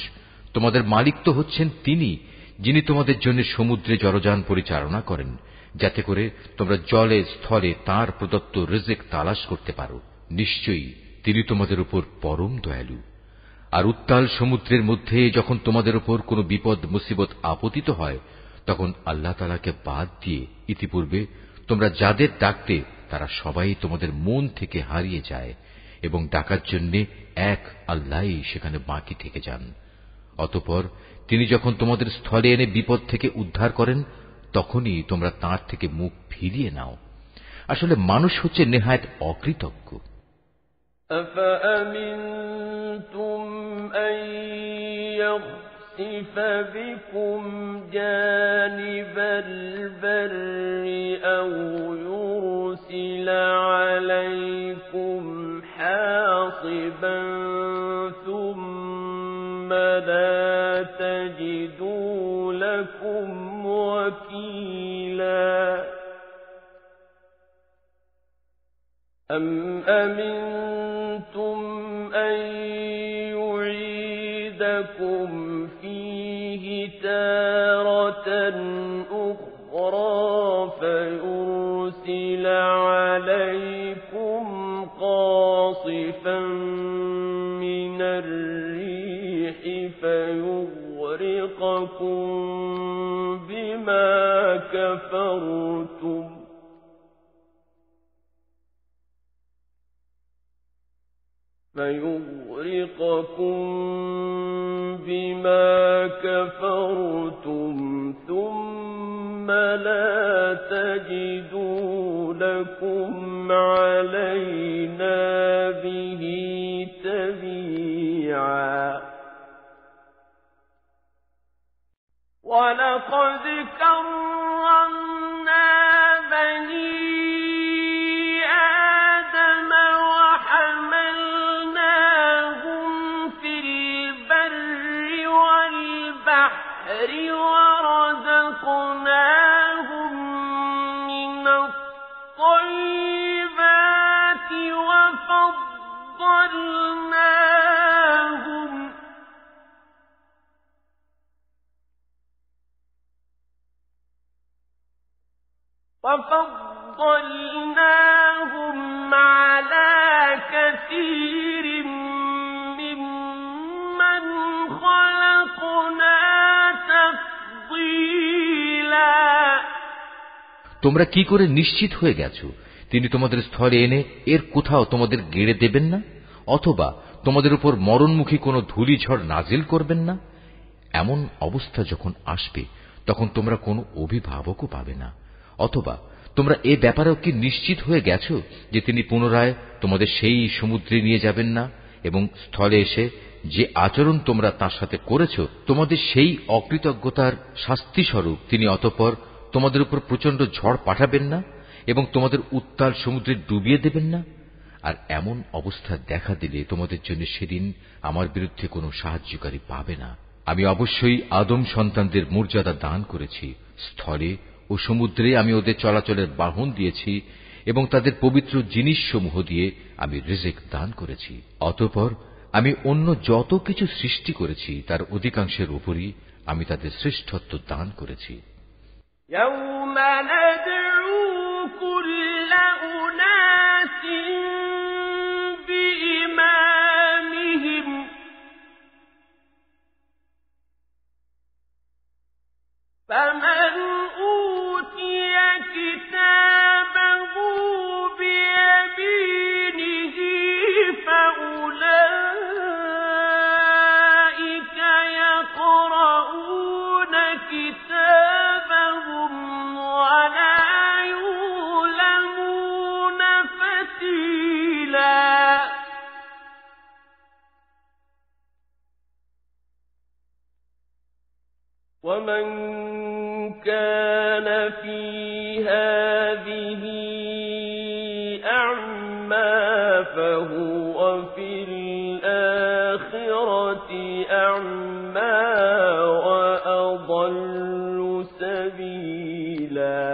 A: তোমাদের মালিক তো হচ্ছেন তিনি, যিনি তোমাদের জন্য সমুদ্রে জলযান পরিচালনা করেন, যাতে করে তোমরা জলে স্থলে তাঁর প্রদত্ত রিজিক তালাশ করতে পারো। নিশ্চয়ই তিনি তোমাদের উপর পরম দয়ালু। আর উত্তাল সমুদ্রের মধ্যে যখন তোমাদের উপর কোনো বিপদ মুসিবত আপতিত হয়, তখন আল্লাহ তাআলাকে বাদ দিয়ে ইতিপূর্বে তোমরা যাদের ডাকতে তারা সবাই তোমাদের মন থেকে হারিয়ে যায় এবং ডাকার জন্য এক আল্লাহই সেখানে বাকি থেকে যান। অতঃপর তিনি যখন তোমাদের স্থলে এনে বিপদ থেকে উদ্ধার করেন, তখনই তোমরা তাঁর থেকে মুখ ফিরিয়ে নাও। আসলে মানুষ হচ্ছে নেহায়েত অকৃতজ্ঞ।
C: أفأمنتم أن يخسف بكم جانب البر أو يرسل عليكم حاصبا ثم لا تجدوا لكم وكيلا أم أمنتم أن يعيدكم فيه تارة أخرى فيرسل عليكم قاصفا من الريح فيغرقكم بما كفرتم ثم لا تجدوا لكم علينا به تبيعا ولقد كرمنا بني ورزقناهم من الطيبات وفضلناهم على كثير ممن خلقنا تفضيلا
A: তোমরা কি করে নিশ্চিত হয়ে গেছো তিনি তোমাদের স্থলে এনে এর কোথাও তোমাদের গেড়ে দেবেন না, অথবা তোমাদের উপর মরণমুখী কোনো ধূলিঝড় নাজিল করবেন না? এমন অবস্থা যখন আসবে তখন তোমরা কোনো অভিভাবকও পাবে না, অথবা তোমরা এ ব্যাপারেও কি নিশ্চিত হয়ে গেছো যে তিনি পুনরায় তোমাদের সেই সমুদ্রে নিয়ে যাবেন না এবং স্থলে এসে যে আচরণ তোমরা তার সাথে করেছ তোমাদের সেই অকৃতজ্ঞতার শাস্তিস্বরূপ তিনি অতঃপর তোমাদের উপর প্রচন্ড ঝড় পাঠাবেন না এবং তোমাদের উত্তাল সমুদ্রে ডুবিয়ে দেবেন না? আর এমন অবস্থা দেখা দিলে তোমাদের জন্য সেদিন আমার বিরুদ্ধে কোনো সাহায্যকারী পাবে না। আমি অবশ্যই আদম সন্তানদের মর্যাদা দান করেছি। স্থলে ও সমুদ্রে আমি ওদের চলাচলের বাহন দিয়েছি এবং তাদের পবিত্র জিনিসসমূহ দিয়ে আমি রিজিক দান করেছি। অতঃপর আমি অন্য যত কিছু সৃষ্টি করেছি তার অধিকাংশের উপরই আমি তাদের শ্রেষ্ঠত্ব দান করেছি।
B: فمن أوتي كتابه بيمينه فأولئك يقرؤون كتابهم ولا يظلمون فتيلا ومن كان في هذه أعمى فهو في الآخرة أعمى وأضل سبيلا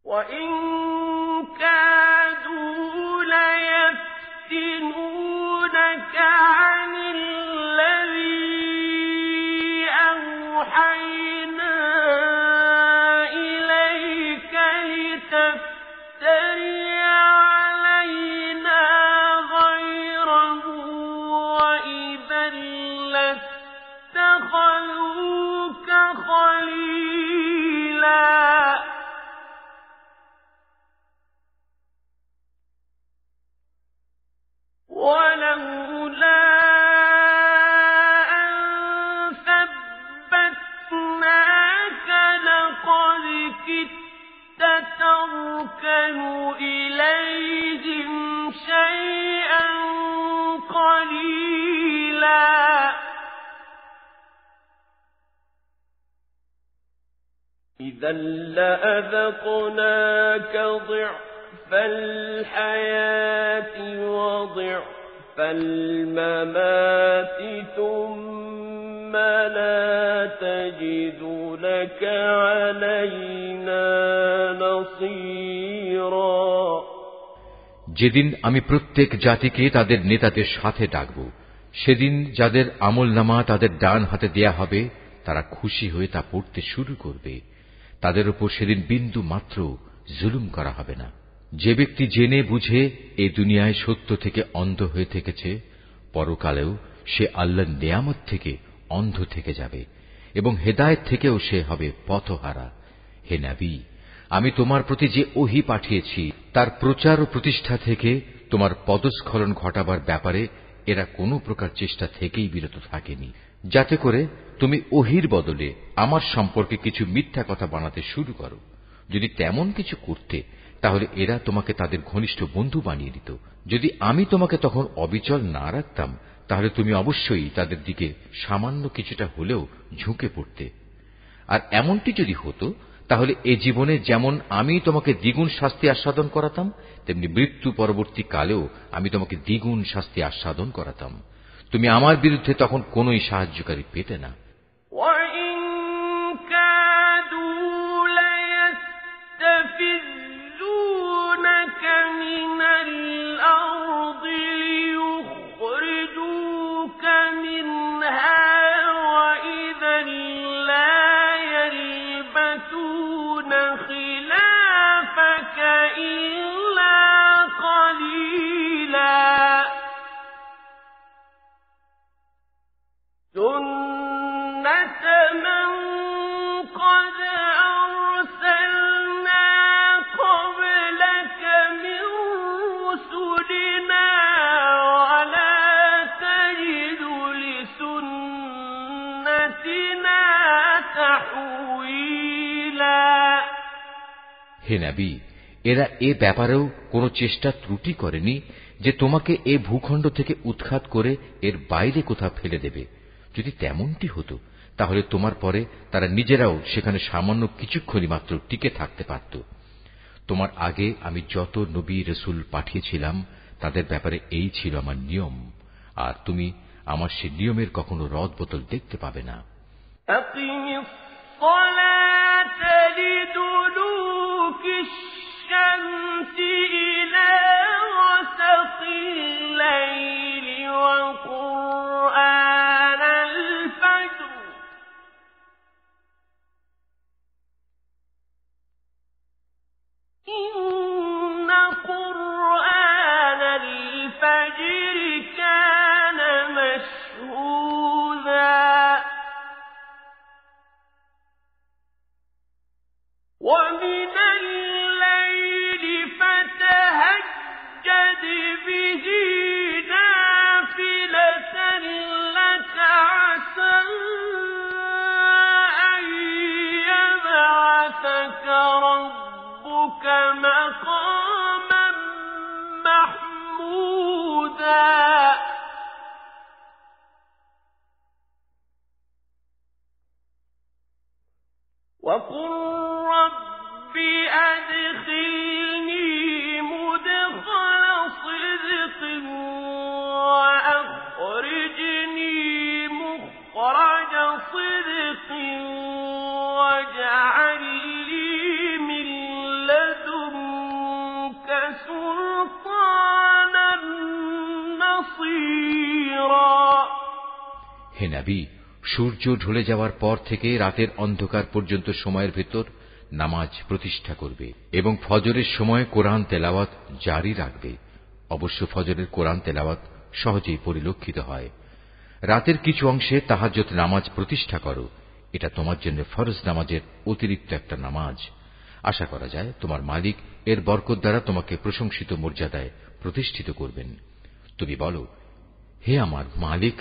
B: وإن كادوا ليفتنونك عن أوحينا إليك لتفتري علينا غيره وإذا لاتخذوك خليلا ولولا لقد كدت تركن إليهم شيئا قليلا إذا لأذقناك ضعف الحياة وضعف الممات ثم لا تجد لك علينا نصيرا
A: যেদিন আমি প্রত্যেক জাতিকে তাদের নেতাদের সাথে ডাকব, সেদিন যাদের আমলনামা তাদের ডান হাতে দেয়া হবে তারা খুশি হয়ে তা পড়তে শুরু করবে। তাদের উপর সেদিন বিন্দু মাত্র জুলুম করা হবে না। যে ব্যক্তি জেনে বুঝে এই দুনিয়ায় সত্য থেকে অন্ধ হয়ে থেকেছে, পরকালেও সে আল্লাহর নেয়ামত থেকে অন্ধ থেকে যাবে এবং হেদায়েত থেকেও সে হবে পথহারা। হে নবী, আমি তোমার প্রতি যে ওহী পাঠিয়েছি তার প্রচার ও প্রতিষ্ঠা থেকে তোমার পদস্খলন ঘটাবার ব্যাপারে এরা কোনো প্রকার চেষ্টা থেকেই বিরত থাকেনি, যাতে করে তুমি ওহীর বদলে আমার সম্পর্কে কিছু মিথ্যা কথা বানাতে শুরু করো। যদি তেমন কিছু করতে তাহলে এরা তোমাকে তাদের ঘনিষ্ঠ বন্ধু বানিয়ে দিত। যদি আমি তোমাকে তখন অবিচল না রাখতাম তাহলে তুমি অবশ্যই তাদের দিকে সামান্য কিছুটা হলেও ঝুঁকে পড়তে। আর এমনটি যদি হতো তাহলে এ জীবনে যেমন আমি তোমাকে দ্বিগুণ শাস্তি আস্বাদন করাতাম, তেমনি মৃত্যু পরবর্তী কালেও আমি তোমাকে দ্বিগুণ শাস্তি আস্বাদন করাতাম। তুমি আমার বিরুদ্ধে তখন কোনোই সাহায্যকারী পেতে না।
B: سنة
A: হে নবী, এরা এ ব্যাপারেও কোনো চেষ্টা ত্রুটি করেনি যে তোমাকে এ ভূখণ্ড থেকে উৎখাত করে এর বাইরে কোথাও ফেলে দেবে। যদি তেমনটি হতো তাহলে তোমার পরে তারা নিজেরাও সেখানে সামান্য কিছুক্ষণই মাত্র টিকে থাকতে পারত। তোমার আগে আমি যত নবী রসুল পাঠিয়েছিলাম তাদের ব্যাপারে এই ছিল আমার নিয়ম, আর তুমি আমার সে নিয়মের কখনো রদ বদল দেখতে পাবে না।
C: الشمس إلى غسق الليل وقرآن الفجر إن قرآن الفجر كان مشهودا ومن الليل فتهجد به نافلة لك عسى أن يبعثك ربك مقاما محمودا وقل رب أدخلني مدخل صدق وأخرجني مخرج صدق واجعل لي من لدنك سلطانا نصيرا
A: হে নবী, সূর্য ঢলে যাওয়ার পর থেকে রাতের অন্ধকার পর্যন্ত সময়ের ভেতর নামাজ প্রতিষ্ঠা করবে এবং ফজরের সময় কোরআন তেলাওয়াত জারি রাখবে। অবশ্য ফজরের কোরআন তেলাওয়াত সহজেই পরিলক্ষিত হয়। রাতের কিছু অংশে তাহাজ্জুদ নামাজ প্রতিষ্ঠা করো। এটা তোমার জন্য ফরজ নামাজের অতিরিক্ত একটা নামাজ। আশা করা যায় তোমার মালিক এর বরকত দ্বারা তোমাকে প্রশংসিত মর্যাদায় প্রতিষ্ঠিত করবেন। তুমি বলো, হে আমার মালিক,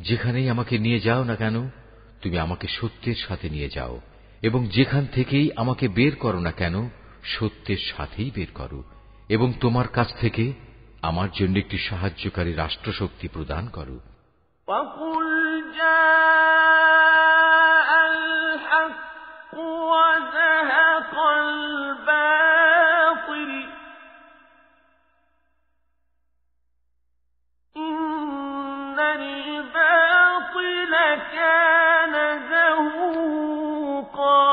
A: যেখানেই আমাকে নিয়ে যাও না কেন তুমি আমাকে সত্যের সাথে নিয়ে যাও, এবং যেখান থেকেই আমাকে বের করো না কেন সত্যের সাথেই বের করো, এবং তোমার কাছ থেকে আমার জন্য একটি সাহায্যকারী রাষ্ট্রশক্তি প্রদান করো।
C: وَقُلْ جَاءَ الْحَقُّ وَزَهَقَ الْبَاطِلُ إِنَّ الْبَاطِلَ كَانَ زَهُوقًا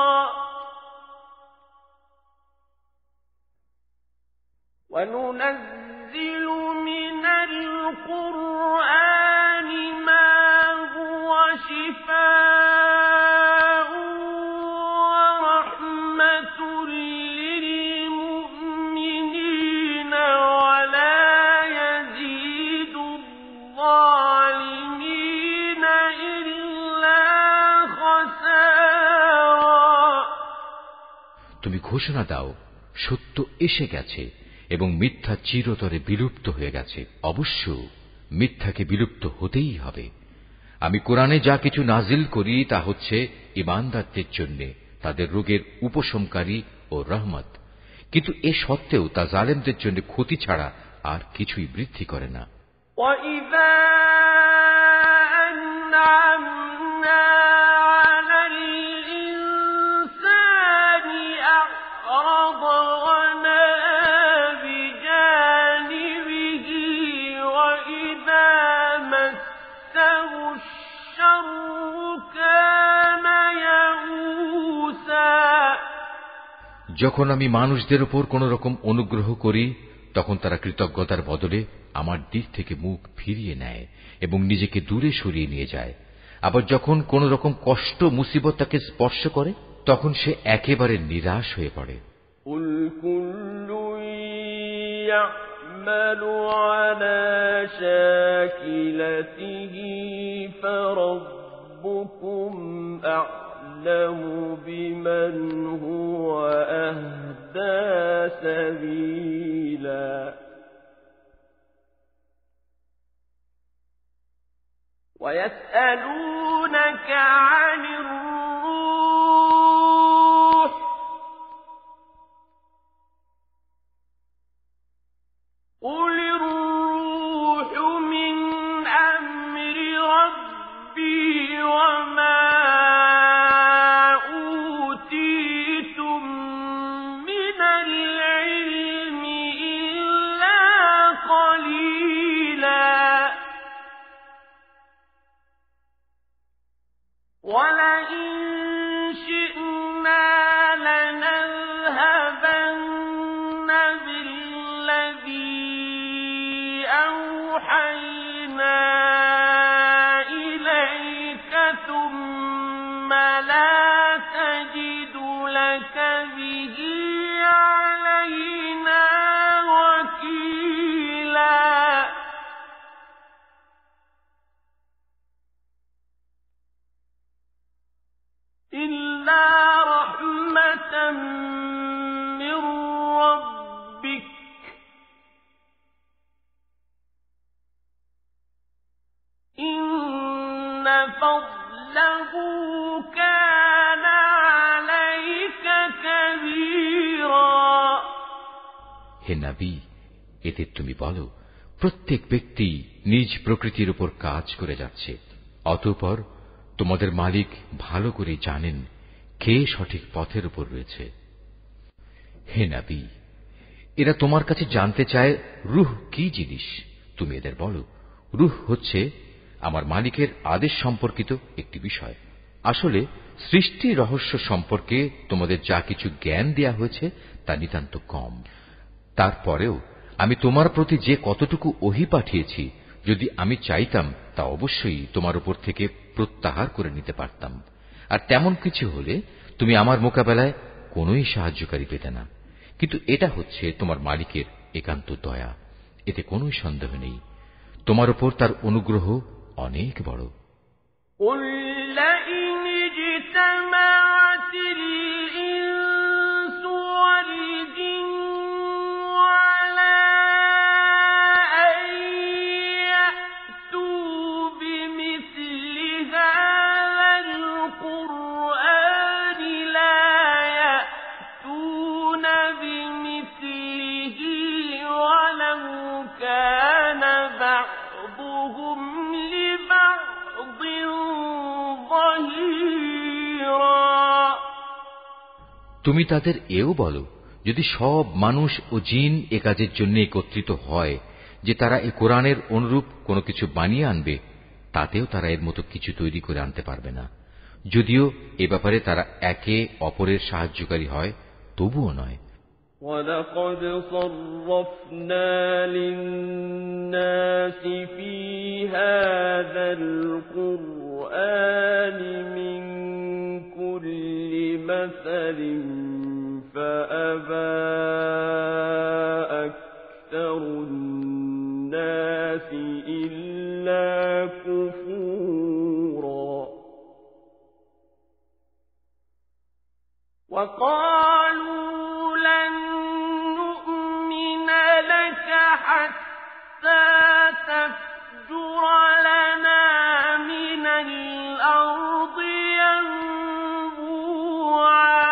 C: وَنُنَزِّلُ مِنَ الْقُرْآنِ مَا هُوَ شِفَاءٌ وَرَحْمَةٌ لِّلْمُؤْمِنِينَ وَلَا يَزِيدُ الظَّالِمِينَ إِلَّا خَسَارًا।
A: তুমি ঘোষণা দাও, সত্য এসে গেছে এবং মিথ্যা চিরতরে বিলুপ্ত হয়ে গেছে। অবশ্য মিথ্যাকে বিলুপ্ত হতেই হবে। আমি কোরআনে যা কিছু নাজিল করি তা হচ্ছে ঈমানদারদের জন্য তাদের রোগের উপশমকারী ও রহমত, কিন্তু এ সত্ত্বেও তা জালেমদের জন্য ক্ষতি ছাড়া আর কিছুই বৃদ্ধি করে না।
C: وَإِذَا أَنْعَمْنَا عَلَى الْإِنسَانِ أَعْرَضَ وَنَأَىٰ بِجَانِبِهِ وَإِذَا مَسَّهُ الشَّرُّ كَانَ يَئُوسًا।
A: যখন আমি মানুষদের উপর কোন রকম অনুগ্রহ করি তখন তারা কৃতজ্ঞতার বদলে আমার দিক থেকে মুখ ফিরিয়ে নেয় এবং নিজেকে দূরে সরিয়ে নিয়ে যায়। আবার যখন কোন রকম কষ্ট মুসিবত তাকে স্পর্শ করে তখন সে একেবারে নিরাশ হয়ে পড়ে।
B: قُلْ كُلٌّ يَعْمَلُ عَلَى شَاكِلَتِهِ فَرَبُّكُمْ أَعْلَمُ بِمَنْ هُوَ أَهْدَىٰ سَبِيلًا وَيَسْأَلُونَكَ عَنِ الرُّوحِ
C: أوحينا إليك ثم لا تجد لك به علينا وكيلا إلا رحمة من ربك إن فضله كان عليك كبيرا
A: হে নবী, এতে তুমি বলো, প্রত্যেক ব্যক্তি নিজ প্রকৃতির উপর কাজ করে যাচ্ছে, অতঃপর তোমাদের মালিক ভালো করে জানেন কে সঠিক পথের উপর রয়েছে। হে নবী, এরা তোমার কাছে জানতে চায় রূহ কি জিনিস। তুমি এদের বলো, রূহ হচ্ছে আমার মালিকের আদেশ সম্পর্কিত একটি বিষয়। আসলে সৃষ্টি রহস্য সম্পর্কে তোমাদের যা কিছু জ্ঞান দেয়া হয়েছে তা নিতান্ত কম। তারপরেও আমি তোমার প্রতি যে কতটুকু ওহী পাঠিয়েছি, যদি আমি চাইতাম তা অবশ্যই তোমার উপর থেকে প্রত্যাহার করে নিতে পারতাম, আর তেমন কিছু হলে তুমি আমার মোকাবেলায় কোনোই সাহায্যকারী পেতে না। কিন্তু এটা হচ্ছে তোমার মালিকের একান্ত দয়া, এতে কোনোই সন্দেহ নেই। তোমার উপর তার অনুগ্রহ অনেক বড়। তুমি তাদের এও বলো, যদি সব মানুষ ও জিন এ কাজের জন্য একত্রিত হয় যে তারা এ কোরআনের অনুরূপ কোনো কিছু বানিয়ে আনবে, তাতেও তারা এর মতো কিছু তৈরি করে আনতে পারবে না। যদিও এ ব্যাপারে তারা একে অপরের সাহায্যকারী হয়, তবুও নয়।
B: وَلَقَدْ صَرَّفْنَا لِلنَّاسِ فِي هَذَا الْقُرْآنِ مِنْ كُلِّ مَثَلٍ فَأَبَى أَكْثَرُ النَّاسِ إِلَّا كُفُورًا وَقَالُوا لَن نُّؤْمِنَ لَكَ حَتَّى تَفْجُرَ لَنَا مِنَ الْأَرْضِ يَنبُوعًا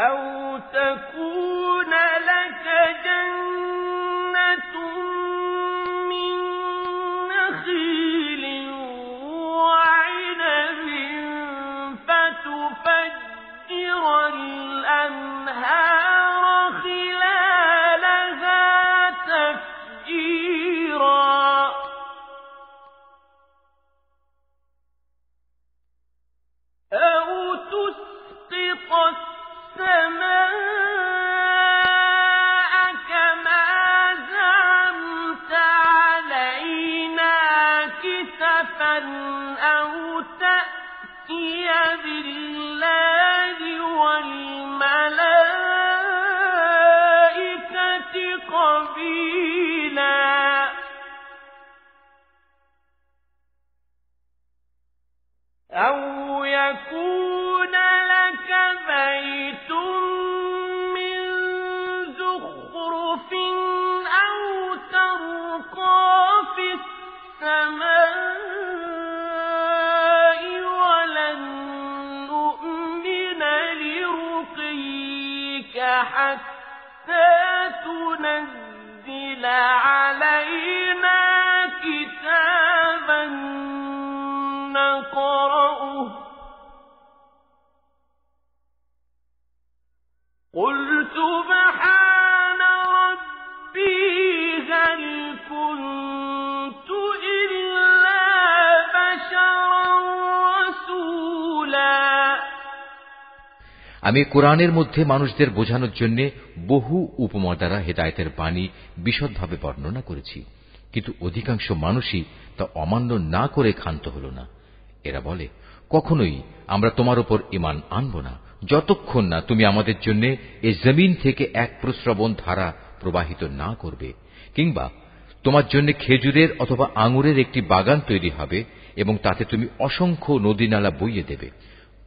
B: أَوْ تَكُونَ لَكَ جَنَّةٌ مِّن نَّخِيلٍ وَعِنَبٍ فَتُفَجِّرَ الْأَنْهَارَ خِلَالَهَا تَفْجِيرًا أَوْ تُسْقِطَ السَّمَاءَ كَمَا زَعَمْتَ عَلَيْنَا كِسَفًا أَوْ تَأْتِيَ بِاللَّهِ وَالْمَلَائِكَةِ قَبِيلًا أَوْ يَكُونَ لَكَ بَيْتٌ مِّن زُخْرُفٍ أَوْ تَرْقَىٰ فِي السَّمَاءِ وَلَن نُّؤْمِنَ لِرُقِيِّكَ حَتَّىٰ تُنَزِّلَ عَلَيْنَا كِتَابًا نَّقْرَؤُهُ قُلْ سُبْحَانَ رَبِّي هَلْ كُنتُ إِلَّا بَشَرًا رَّسُولًا
A: আমি কোরআনের মধ্যে মানুষদের বোঝানোর জন্য বহু উপমা দ্বারা হেদায়েতের বাণী বিশদভাবে বর্ণনা করেছি, কিন্তু অধিকাংশ মানুষই তা অমান্য না করে ক্ষান্ত হল না। এরা বলে, কখনোই আমরা তোমার উপর ঈমান আনব না যতক্ষণ না তুমি আমাদের জন্য এই জমিন থেকে এক প্রস্রবণ ধারা প্রবাহিত না করবে, কিংবা তোমার জন্য খেজুরের অথবা আঙুরের একটি বাগান তৈরি হবে এবং তাতে তুমি অসংখ্য নদীনালা বইয়ে দেবে,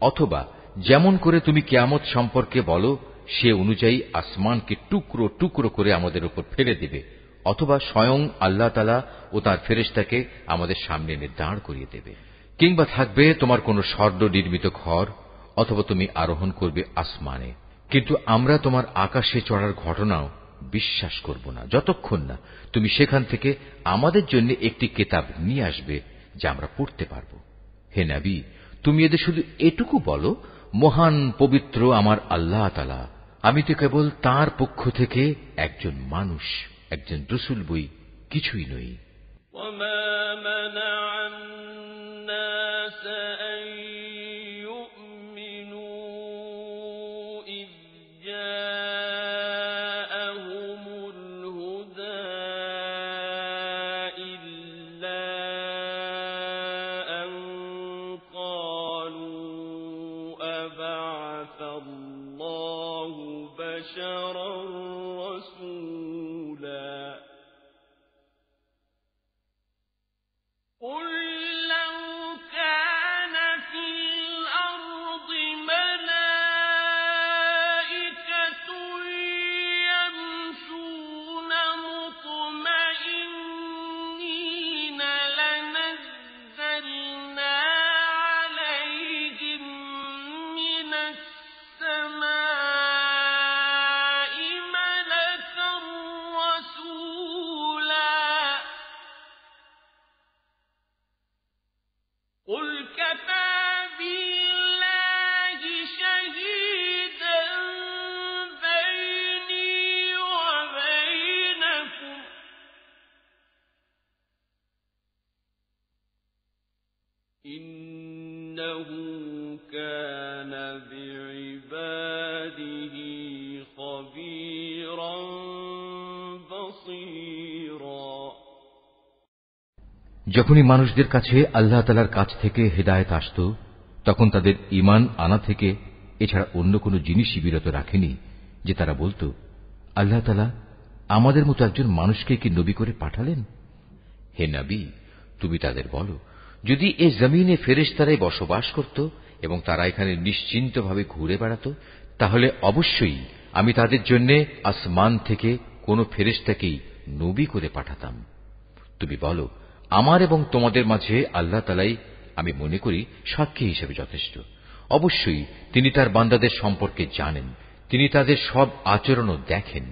A: অথবা যেমন করে তুমি কিয়ামত সম্পর্কে বলো সে অনুযায়ী আসমানকে টুকরো টুকরো করে আমাদের উপর ফেলে দেবে, অথবা স্বয়ং আল্লাহ তাআলা ও তার ফেরেশতাকে আমাদের সামনে এনে দাঁড় করিয়ে দেবে, কিংবা থাকবে তোমার কোন স্বর্ণ নির্মিত ঘর, অথবা তুমি আরোহণ করবে আসমানে। কিন্তু আমরা তোমার আকাশে চড়ার ঘটনাও বিশ্বাস করব না যতক্ষণ না তুমি সেখান থেকে আমাদের জন্য একটি কিতাব নিয়ে আসবে যা আমরা পড়তে পারব। হে নবী, তুমি এদের শুধু এটুকু বলো, মহান পবিত্র আমার আল্লাহ তাআলা, আমি তো কেবল তাঁর পক্ষ থেকে একজন মানুষ, একজন রাসূল বই, কিছুই নই। যখনই মানুষদের কাছে আল্লাহ তাআলার কাছ থেকে হেদায়েত আসত, তখন তাদের ঈমান আনা থেকে এছাড়া অন্য কোন জিনিসই বিরত রাখেনি যে তারা বলতো, আল্লাহ তাআলা আমাদের মতো একজন মানুষকে কি নবী করে পাঠালেন? হে নবী, তুমি তাদের বলো, যদি এ জমিনে ফেরেশতারাই বসবাস করত এবং তারা এখানে নিশ্চিন্তভাবে ঘুরে বেড়াত, তাহলে অবশ্যই আমি তাদের জন্য আসমান থেকে কোন ফেরেশতাকেই নবী করে পাঠাতাম। তুমি বলো, আমার এবং তোমাদের মাঝে আল্লাহ তাআলাই আমি মনে করি সাক্ষী হিসেবে যথেষ্ট। অবশ্যই তিনি তার বান্দাদের সম্পর্কে জানেন, তিনি তাদের সব আচরণও দেখেন।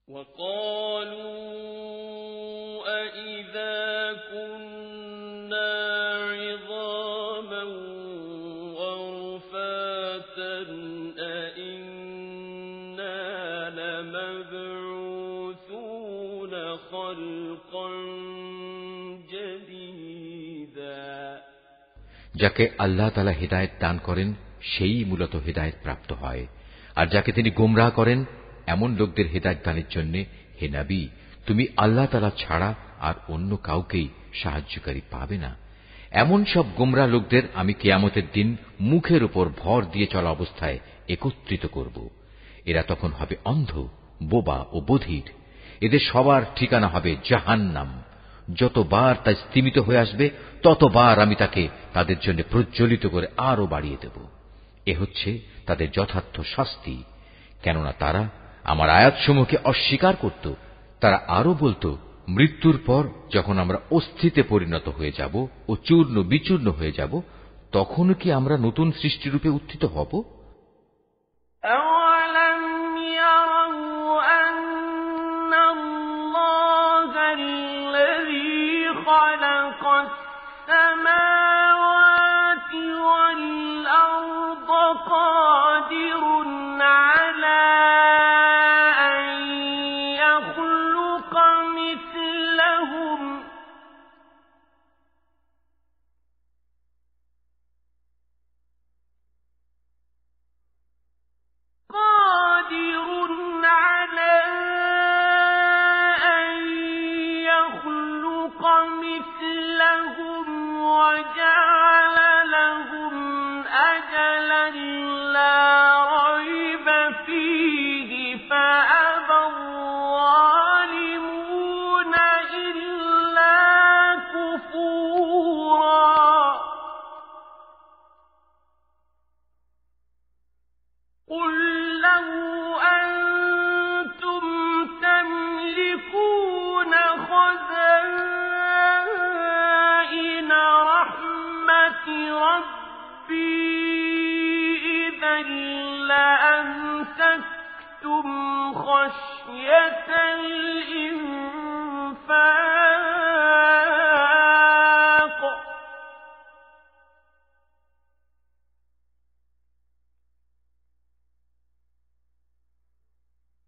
C: وقالوا أإذا كنا عظاما
B: خلقا جديدا
A: যাকে আল্লাহ তাআলা হিদায়াত দান করেন সেই মূলত হিদায়াত প্রাপ্ত হয়, আর যাকে তিনি গোমরাহ করেন এমন লোকদের হিদায়াত দানের জন্য হে নবী তুমি আল্লাহ তাআলা ছাড়া আর অন্য কাউকেই সাহায্যকারী পাবে না। এমন সব গোমরাহ লোকদের আমি কিয়ামতের দিন মুখের উপর ভর দিয়ে চলা অবস্থায় একত্রিত করব। এরা তখন হবে অন্ধ, বোবা ও বধির। এদের সবার ঠিকানা হবে জাহান্নাম। যতবার তা স্তিমিত হয়ে আসবে ততবার আমি তাকে তাদের জন্য প্রজ্বলিত করে আরো বাড়িয়ে দেব। এ হচ্ছে তাদের যথার্থ শাস্তি, কেননা তারা আমার আয়াতসমূহকে অস্বীকার করত। তারা আরো বলতো, মৃত্যুর পর যখন আমরা অস্থিতে পরিণত হয়ে যাব ও চূর্ণ বিচূর্ণ হয়ে যাব, তখন কি আমরা নতুন সৃষ্টিরূপে উত্থিত হব?
C: خشية الإنفاق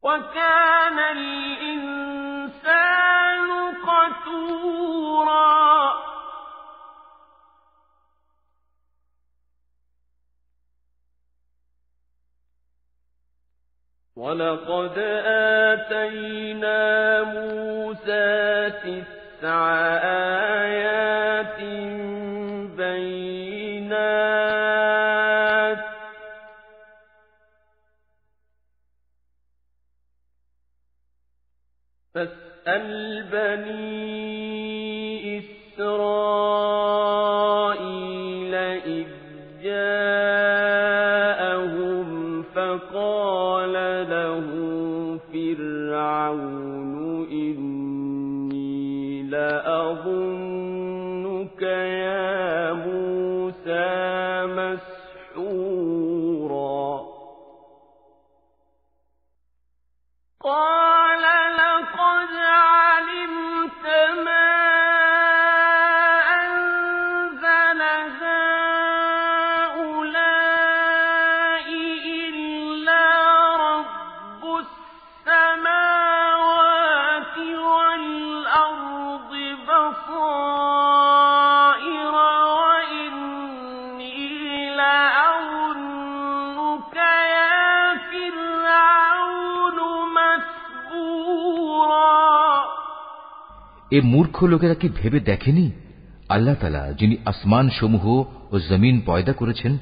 C: وكان الإنسان قتورا ولقد آتينا موسى 9 آيات بينات فاسأل بني إسرائيل إذ جاءهم فقال له فرعون إني لأظنك يا موسى مسحورا قال لقد علمت ما
A: এ মূর্খ লোকেরা কি ভেবে দেখেনি আল্লাহ তাআলা যিনি আসমান সমূহ ও জমিন পয়দা করেছেন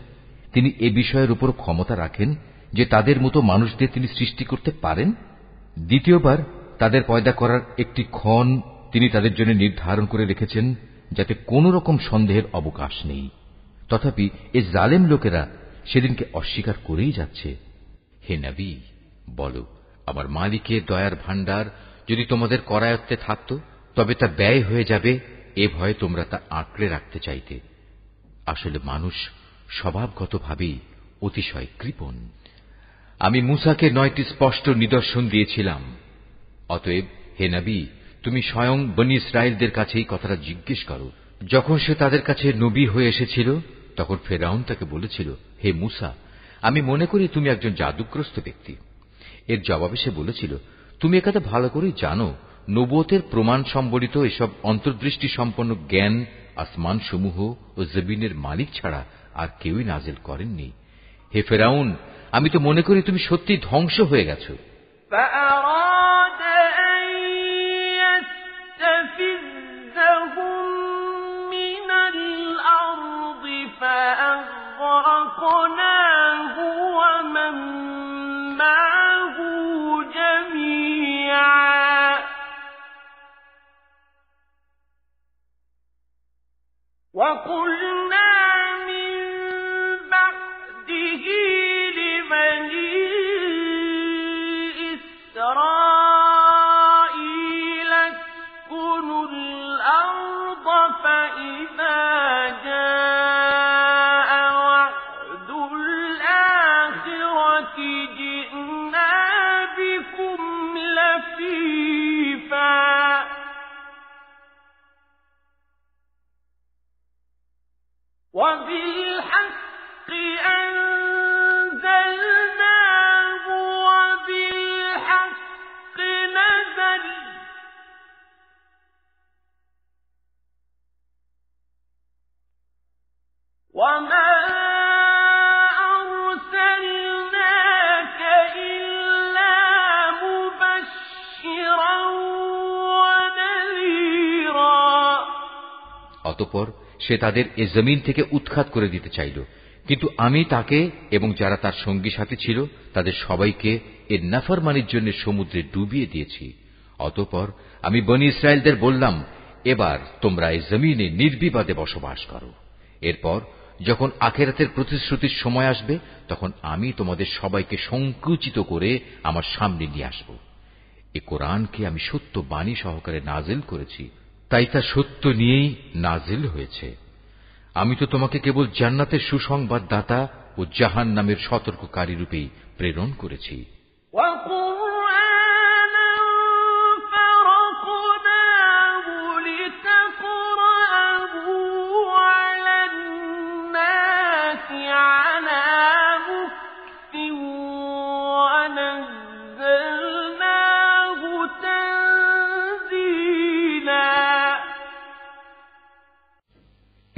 A: তিনি এ বিষয়ের উপর ক্ষমতা রাখেন যে তাদের মতো মানুষদের তিনি সৃষ্টি করতে পারেন। দ্বিতীয়বার তাদের পয়দা করার একটি ক্ষণ তিনি তাদের জন্য নির্ধারণ করে রেখেছেন যাতে কোনো রকম সন্দেহের অবকাশ নেই। তথাপি এ জালেম লোকেরা সেদিনকে অস্বীকার করেই যাচ্ছে। হে নবী বলো, আমার মালিকের দয়ার ভাণ্ডার যদি তোমাদের করায়ত্তে থাকত তবে তা ব্যয় হয়ে যাবে এ ভয়ে তোমরা তা আঁকড়ে রাখতে চাইতে। আসলে মানুষ স্বভাবগতভাবেই অতিশয় কৃপণ। আমি মূসাকে 9টি স্পষ্ট নিদর্শন দিয়েছিলাম। অতএব হে নবী তুমি স্বয়ং বনী ইসরায়েলদের কাছে এই কথাটা জিজ্ঞেস করো। যখন সে তাদের কাছে নবী হয়ে এসেছিল তখন ফেরাউন তাকে বলেছিল, হে মূসা আমি মনে করি তুমি একজন জাদুগ্রস্ত ব্যক্তি। এর জবাবে সে বলেছিল, তুমি একথা ভালো করেই জানো নবুয়তের প্রমাণ সম্বলিত এসব অন্তর্দৃষ্টি সম্পন্ন জ্ঞান আসমান সমূহ ও জমিনের মালিক ছাড়া আর কেউই নাজিল করেননি। হে ফেরাউন, আমি তো মনে করি তুমি সত্যি ধ্বংস হয়ে গেছো।
B: وقلنا من بعده لبني إسرائيل اسكنوا الأرض فإذا جاء وعد الآخرة جئنا بكم لفيفا وبالحق أنزلناه وبالحق نزل وما أرسلناك إلا مبشرا ونذيرا
A: অতঃপর সে তাদের এ জমিন থেকে উৎখাত করে দিতে চাইল, কিন্তু আমি তাকে এবং যারা তার সঙ্গী সাথী ছিল তাদের সবাইকে এর নাফরমানির জন্য সমুদ্রে ডুবিয়ে দিয়েছি। অতঃপর আমি বনী ইসরায়েলদের বললাম, এবার তোমরা এই জমিনে নির্বিবাদে বসবাস করো। এরপর যখন আখিরাতের প্রতিশ্রুতির সময় আসবে তখন আমি তোমাদের সবাইকে সংকুচিত করে আমার সামনে নিয়ে আসব। এ কোরআনকে আমি সত্য বাণী সহকারে নাজিল করেছি, তাই তা সত্য নিয়েই নাজিল হয়েছে। আমি তো তোমাকে কেবল জান্নাতের সুসংবাদদাতা ও জাহান্নামের সতর্ককারী রূপেই প্রেরণ করেছি।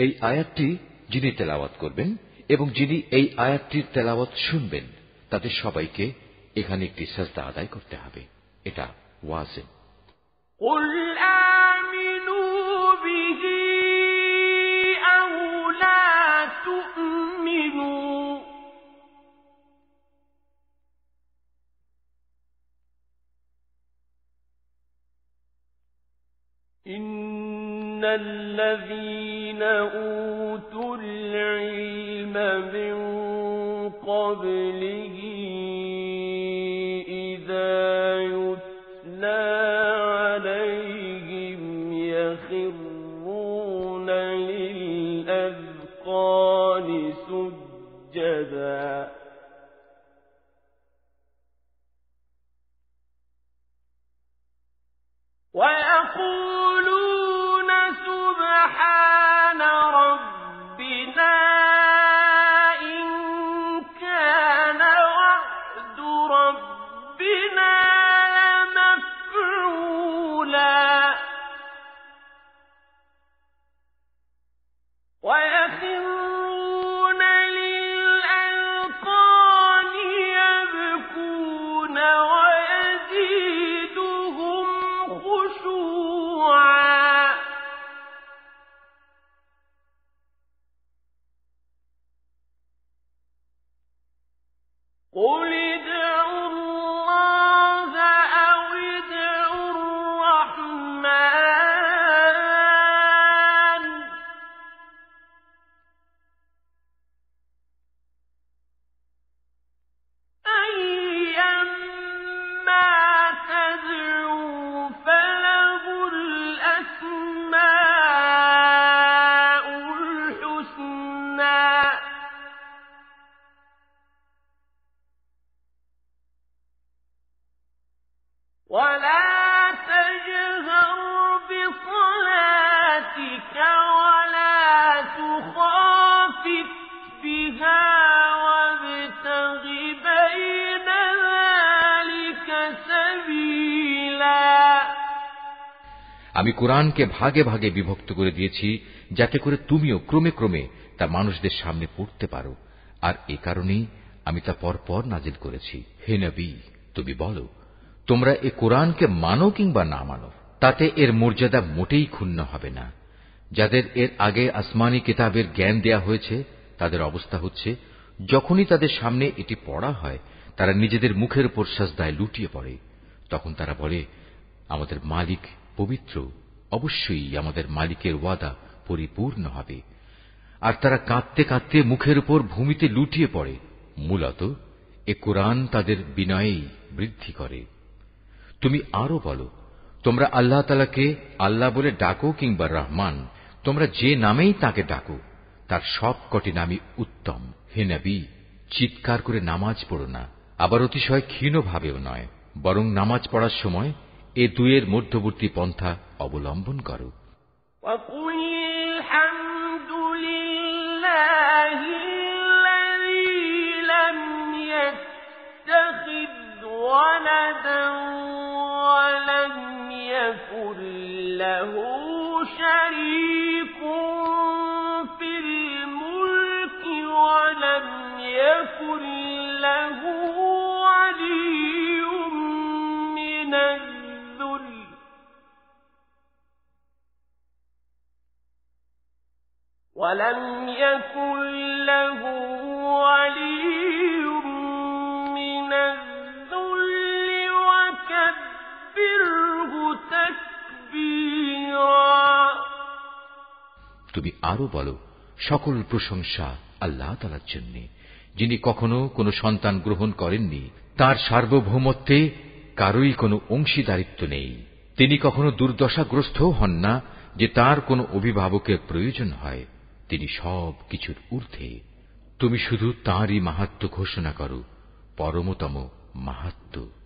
A: এই আয়াতটি যিনি তেলাওয়াত করবেন এবং যিনি এই আয়াতটির তেলাওয়াত শুনবেন তাদের সবাইকে এখানে একটি সাজদা আদায় করতে হবে। এটা ওয়াজিব।
B: قُلْ آمِنُوا بِهِ أَوْ لَا تُؤْمِنُوا إِنَّ الَّذِينَ أُوتُوا الْعِلْمَ مِنْ قَبْلِهِ إِذَا يُتْلَى عَلَيْهِمْ يَخِرُّونَ لِلْأَذْقَانِ سُجَّدًا وَيَقُولُونَ سُبْحَانَ رَبِّنَا إِن كَانَ وَعْدُ رَبِّنَا لَمَفْعُولًا وَيَخِرُّونَ لِلْأَذْقَانِ يَبْكُونَ وَيَزِيدُهُمْ خُشُوعًا قُلِ ادْعُوا اللَّهَ أَوِ ادْعُوا الرَّحْمَٰنَ أَيًّمَّا تَدْعُوا فَلَهُ الْأَسْمَاءُ الْحُسْنَى
A: আমি কোরআনকে ভাগে ভাগে বিভক্ত করে দিয়েছি, যাতে করে তুমিও ক্রমে ক্রমে তা মানুষদের সামনে পড়তে পারো, আর এ কারণেই আমি তা পরপর নাজিল করেছি। হে নবী, তুমি বলো, তোমরা এ কোরআনকে মানো কিংবা না মানো, তাতে এর মর্যাদা মোটেই ক্ষুণ্ণ হবে না। যাদের এর আগে আসমানি কিতাবের জ্ঞান দেয়া হয়েছে, তাদের অবস্থা হচ্ছে, যখনই তাদের সামনে এটি পড়া হয়, তারা নিজেদের মুখের উপর সাজদায় লুটিয়ে পড়ে। তখন তারা বলে, আমাদের মালিক পবিত্র, অবশ্যই আমাদের মালিকের ওয়াদা পরিপূর্ণ হবে। আর তারা কাঁদতে কাঁদতে মুখের উপর ভূমিতে লুটিয়ে পড়ে। মূলত এ কোরআন তাদের বিনয়েই বৃদ্ধি করে। তুমি আরো বলো, তোমরা আল্লাহ তাআলাকে আল্লাহ বলে ডাকো কিংবা রহমান, তোমরা যে নামেই তাকে ডাকো, তার সব কটি নামই উত্তম। হে নবী, চিৎকার করে নামাজ পড়ো না, আবার অতিশয় ক্ষীণ ভাবেও নয়, বরং নামাজ পড়ার সময় এ দুয়ের মধ্যবর্তী পন্থা অবলম্বন করো।
B: ولم يكن له شريك في الملك ولم يكن له ولي من الذل ولم يكن له ولي من الذل
A: তুমি আরো বলো, সকল প্রশংসা আল্লাহ তাআলার জন্য, যিনি কখনো কোনো সন্তান গ্রহণ করেননি, তার সার্বভৌমত্বে কারোই কোনো অংশীদারিত্ব নেই। তিনি কখনো দুর্দশাগ্রস্তও হন না যে তার কোনো অভিভাবকের প্রয়োজন হয়। তিনি সব কিছুর ঊর্ধ্বে। তুমি শুধু তাঁরই মাহাত্ম্য ঘোষণা করো, পরমতম মাহাত্ম্য।